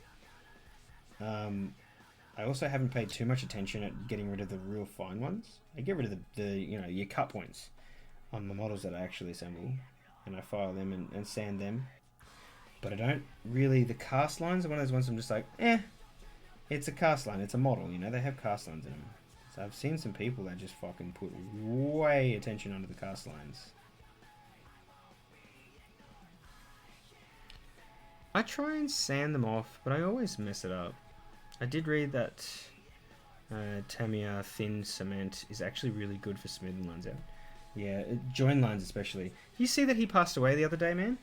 I also haven't paid too much attention at getting rid of the real fine ones. I get rid of the you know, your cut points on the models that I actually assemble, and I file them and sand them. But I don't really, the cast lines are one of those ones I'm just like, it's a cast line, it's a model, you know, they have cast lines in them. So I've seen some people that just fucking put way attention onto the cast lines. I try and sand them off, but I always mess it up. I did read that Tamiya thin cement is actually really good for smoothing lines out. Yeah, join lines especially. You see that he passed away the other day, man?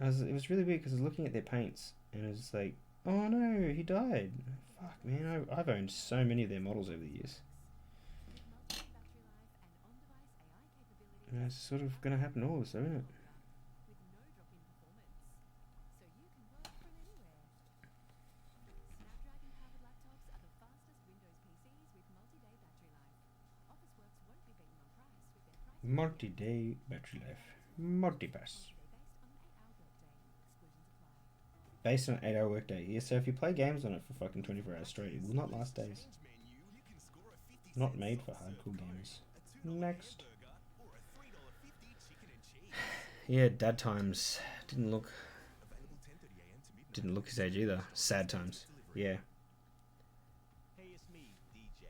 It was really weird because I was looking at their paints and it was like, oh no, he died. Fuck, man, I've owned so many of their models over the years. And it's sort of going to happen to all of us, isn't it? Multi-day battery life. Multi-pass. Based on an 8-hour workday. Yeah, so if you play games on it for fucking 24 hours straight, it will not last days. Not made for hardcore games. Next. Yeah, dad times. Didn't look his age either. Sad times. Yeah. Hey, it's me, DJ.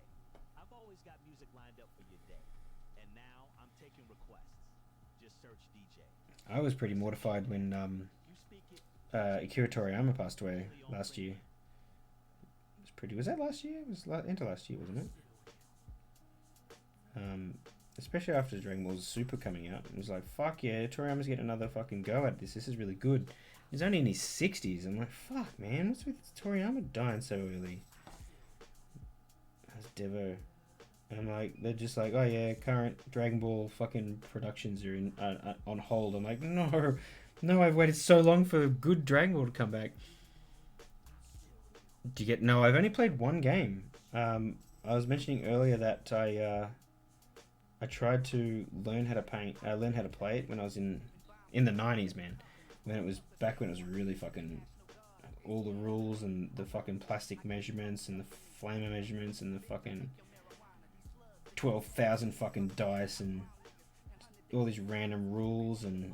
I've always got music lined up for your day. And now I'm taking requests. Just search DJ. I was pretty mortified when Akira Toriyama passed away last year. Was that last year? It was into last year, wasn't it? Especially after Dragon Ball Super coming out. It was like, fuck yeah, Toriyama's getting another fucking go at this. This is really good. He's only in his 60s. I'm like, fuck, man, what's with Toriyama dying so early? As Devo. And I'm like, they're just like, oh yeah, current Dragon Ball fucking productions are in on hold. I'm like, no, I've waited so long for good Dragon Ball to come back. No, I've only played one game. I was mentioning earlier that I tried to learn how to paint. I learned how to play it when I was in the 90s, man. When it was back when it was really fucking all the rules and the fucking plastic measurements and the flamer measurements and the fucking 12,000 fucking dice and all these random rules and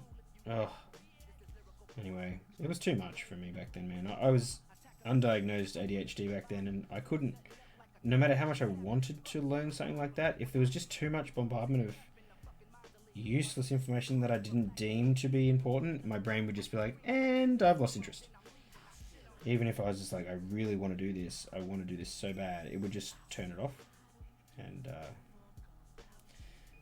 anyway, it was too much for me back then, man. I was undiagnosed ADHD back then, and I couldn't, no matter how much I wanted to learn something like that, if there was just too much bombardment of useless information that I didn't deem to be important, my brain would just be like, and I've lost interest. Even if I was just like, I really want to do this, I want to do this so bad, it would just turn it off. And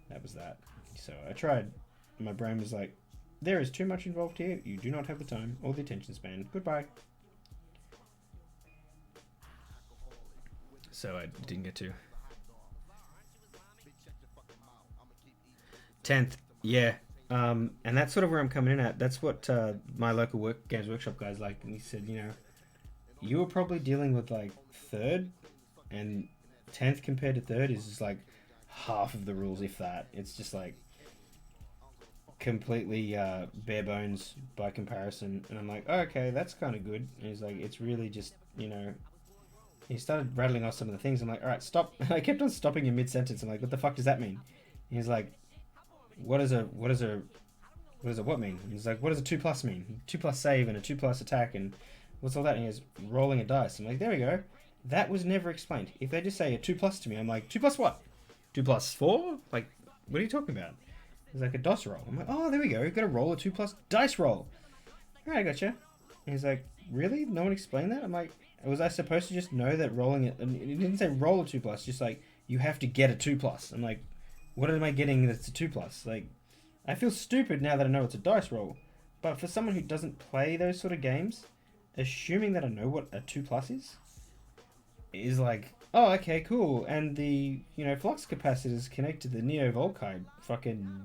that was that. So I tried. My brain was like, there is too much involved here. You do not have the time or the attention span. Goodbye. So I didn't get to. 10th, yeah. And that's sort of where I'm coming in at. That's what my local Games Workshop guys like. And he said, you know, you were probably dealing with like 3rd, and 10th compared to 3rd is just like half of the rules, if that. It's just like completely bare bones by comparison. And I'm like, oh, okay, that's kind of good. And he's like, it's really just, you know, he started rattling off some of the things. I'm like, all right, stop. I kept on stopping in mid-sentence. I'm like, what the fuck does that mean? And he's like, what does a what mean? And he's like, what does a 2+ mean? 2+ save and a 2+ attack, and what's all that? And he goes, rolling a dice. I'm like, there we go. That was never explained. If they just say a 2+ to me, I'm like, 2+ what? 2+4? Like, what are you talking about? It's like a DOS roll. I'm like, oh, there we go. You've got to roll a 2+ dice roll. Alright, I gotcha. And he's like, really? No one explained that? I'm like, was I supposed to just know that rolling it? And it didn't say roll a 2+, just like, you have to get a 2+. I'm like, what am I getting that's a 2+? Like, I feel stupid now that I know it's a dice roll. But for someone who doesn't play those sort of games, assuming that I know what a 2+ is like, oh, okay, cool. And the, you know, flux capacitors connect to the Neo Volkite fucking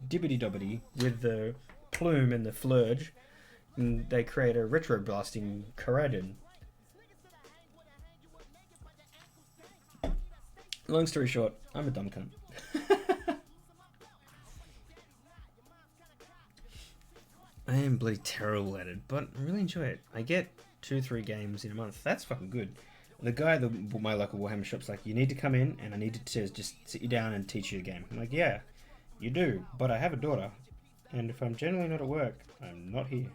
dibbity-dobbity with the plume and the flurge, and they create a retro-blasting Corradin. Long story short, I'm a dumb cunt. I am bloody terrible at it, but I really enjoy it. I get 2-3 games in a month. That's fucking good. The guy at my local Warhammer shop's like, you need to come in and I need to just sit you down and teach you a game. I'm like, yeah, you do, but I have a daughter. And if I'm generally not at work, I'm not here.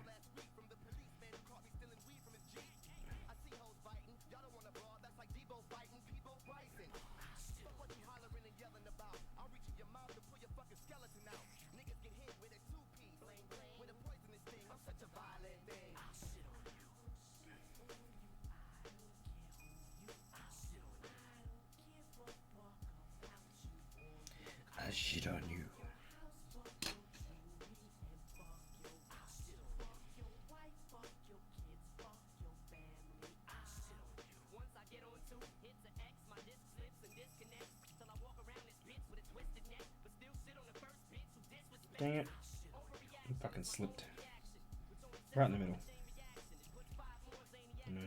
I shit on you. Dang it. I fucking slipped. Right in the middle. You know?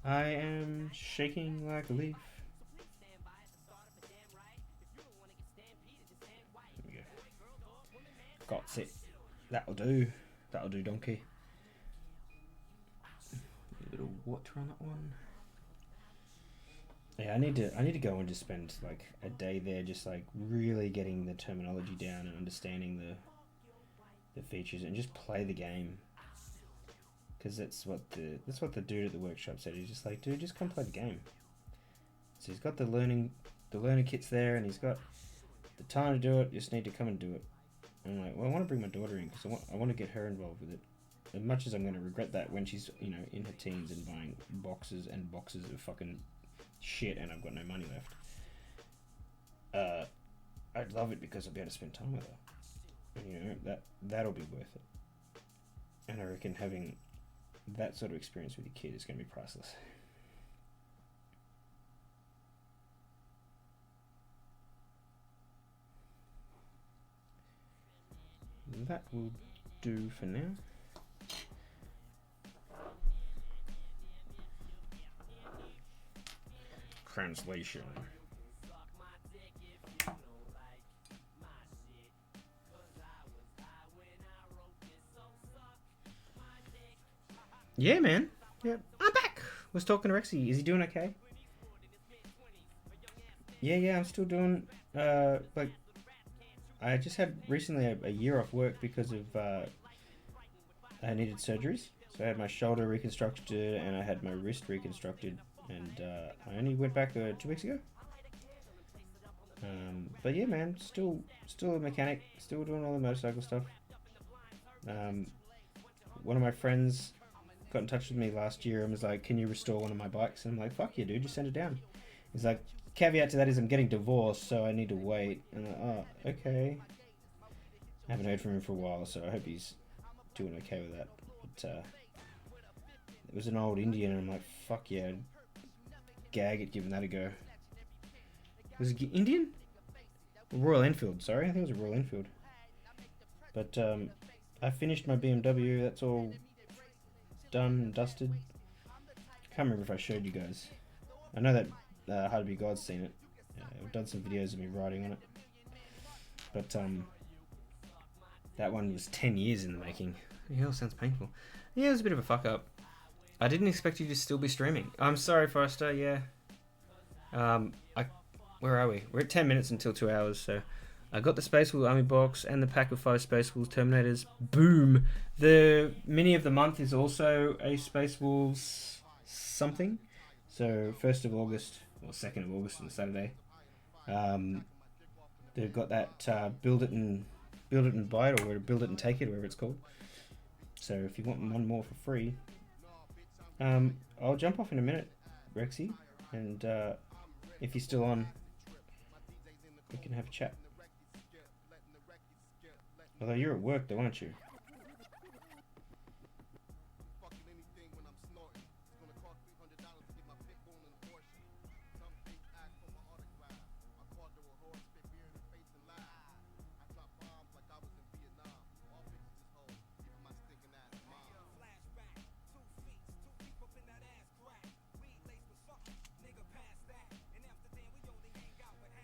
I am shaking like a leaf. There we go. Got it. That'll do. That'll do, donkey. A little water on that one. Yeah, I need to go and just spend like a day there, just like really getting the terminology down and understanding the features, and just play the game. Because that's what the dude at the workshop said. He's just like, dude, just come play the game. So he's got the learning kits there, and he's got the time to do it. You just need to come and do it. And I'm like, well, I want to bring my daughter in because I want to get her involved with it. As much as I'm going to regret that when she's, you know, in her teens and buying boxes and boxes of fucking shit, and I've got no money left. I'd love it because I'll be able to spend time with her. And, you know, that'll be worth it. And I reckon having that sort of experience with your kid is going to be priceless. That will do for now. Translation. Yeah, man. Yeah, I'm back. Was talking to Rexy. Is he doing okay? Yeah. I'm still doing. Like, I just had recently a year off work because of I needed surgeries. So I had my shoulder reconstructed and I had my wrist reconstructed, and I only went back 2 weeks ago. But yeah, man, still a mechanic, still doing all the motorcycle stuff. One of my friends got in touch with me last year and was like, "Can you restore one of my bikes?" And I'm like, "Fuck yeah, dude, just send it down." He's like, "Caveat to that is I'm getting divorced, so I need to wait." And I'm like, "Oh, okay." I haven't heard from him for a while, so I hope he's doing okay with that. But it was an old Indian, and I'm like, "Fuck yeah, gag at giving that a go." Was it Indian? Royal Enfield, sorry. I think it was a Royal Enfield. But I finished my BMW. That's all done and dusted. Can't remember if I showed you guys. I know that How to Be God's seen it. I've done some videos of me riding on it. But that one was 10 years in the making. The hell, sounds painful. Yeah, it was a bit of a fuck up. I didn't expect you to still be streaming. I'm sorry, Forrester. Yeah. Where are we? We're at 10 minutes until 2 hours, so I got the Space Wolf Army box and the pack of 5 Space Wolves Terminators. Boom! The mini of the month is also a Space Wolves something. So 1st of August, or 2nd of August on Saturday. They've got that build it and buy it, or build it and take it, whatever it's called. So if you want one more for free, I'll jump off in a minute, Rexy, and if you're still on, we can have a chat. Although you're at work though, aren't you?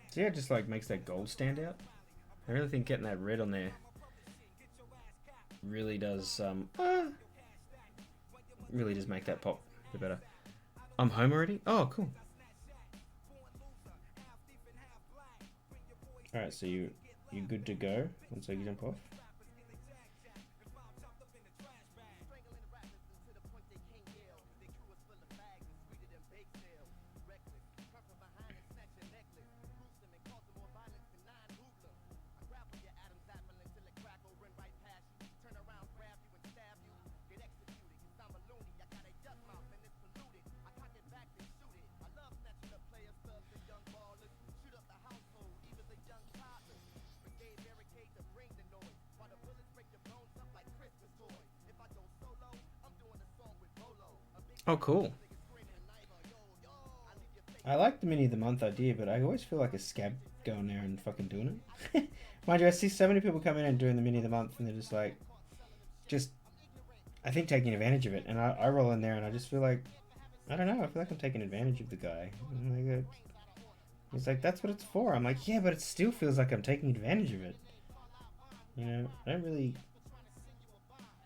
See how it just like makes that gold stand out? I really think getting that red on there really does make that pop a bit better. I'm home already? Oh, cool. Alright, so you good to go once I jump off? Oh, cool. I like the mini of the month idea, but I always feel like a scab going there and fucking doing it. Mind you, I see so many people come in and doing the mini of the month, and they're just like, I think taking advantage of it. And I roll in there and I just feel like, I don't know, I feel like I'm taking advantage of the guy. He's like, that's what it's for. I'm like, yeah, but it still feels like I'm taking advantage of it. You know, I don't really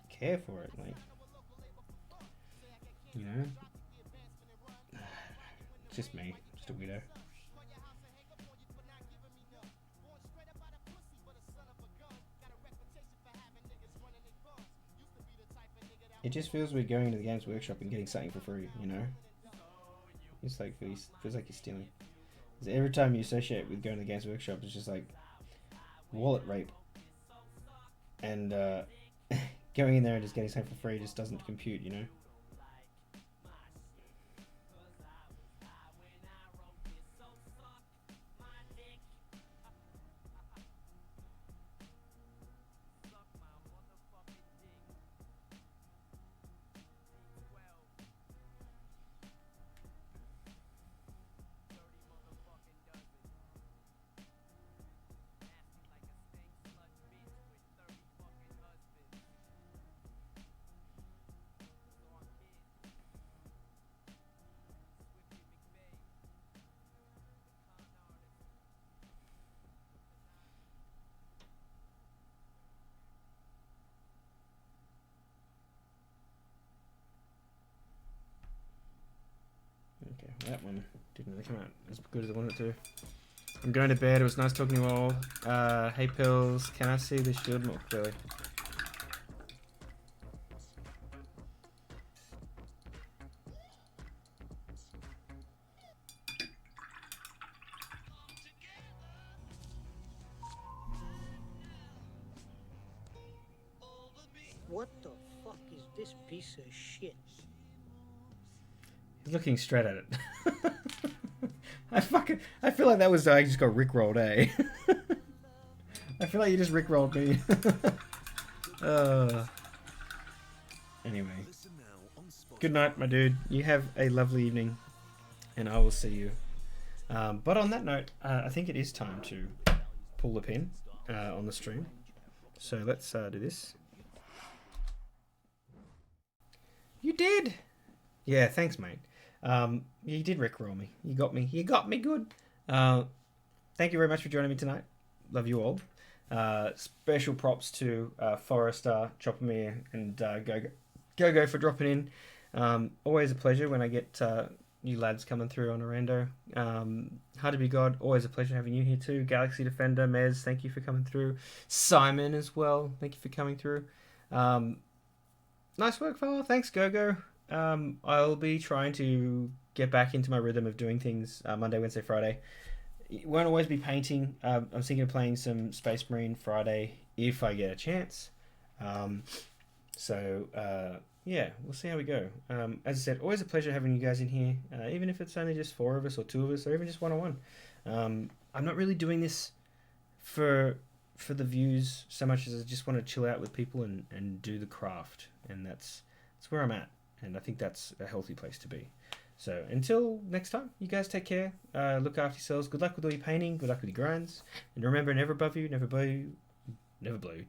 care for it. Like, you know, it's just me, just a weirdo. It just feels weird going to the Games Workshop and getting something for free, you know? It's like, feels like you're stealing. Every time you associate with going to the Games Workshop, it's just like wallet rape. And going in there and just getting something for free just doesn't compute, you know? Okay, that one didn't really come out as good as I wanted it to. I'm going to bed. It was nice talking to you all. Hey Pills, can I see the shield more clearly? What the fuck is this piece of shit? He's looking straight at it. I feel like that was I just got rickrolled, eh? I feel like you just rickrolled me. Anyway. Good night, my dude. You have a lovely evening, and I will see you. But on that note, I think it is time to pull the pin on the stream. So let's do this. You did! Yeah, thanks, mate. You did rickroll me. You got me. You got me good. Thank you very much for joining me tonight. Love you all. Special props to Forrester, Choppermere, and Go for dropping in. Always a pleasure when I get new lads coming through on Orlando. Hard to be God. Always a pleasure having you here too. Galaxy Defender, Mez, thank you for coming through. Simon as well, thank you for coming through. Nice work, fella. Thanks, Go. I'll be trying to get back into my rhythm of doing things Monday, Wednesday, Friday. It won't always be painting. I'm thinking of playing some Space Marine Friday if I get a chance. Yeah, we'll see how we go. As I said, always a pleasure having you guys in here, even if it's only just 4 of us or 2 of us, or even just one-on-one. I'm not really doing this for the views so much as I just want to chill out with people and do the craft, and that's where I'm at, and I think that's a healthy place to be. So until next time, you guys take care, look after yourselves, good luck with all your painting, good luck with your grinds, and remember, never above you, never below you,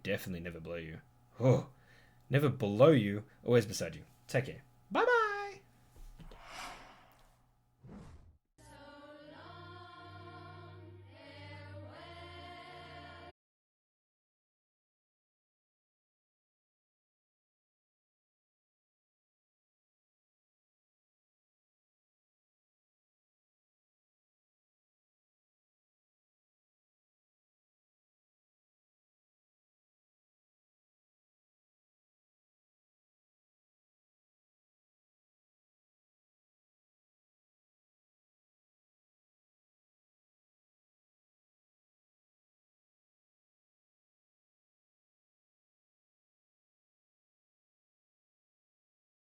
definitely never below you. Oh. Never below you, always beside you. Take care. Bye-bye.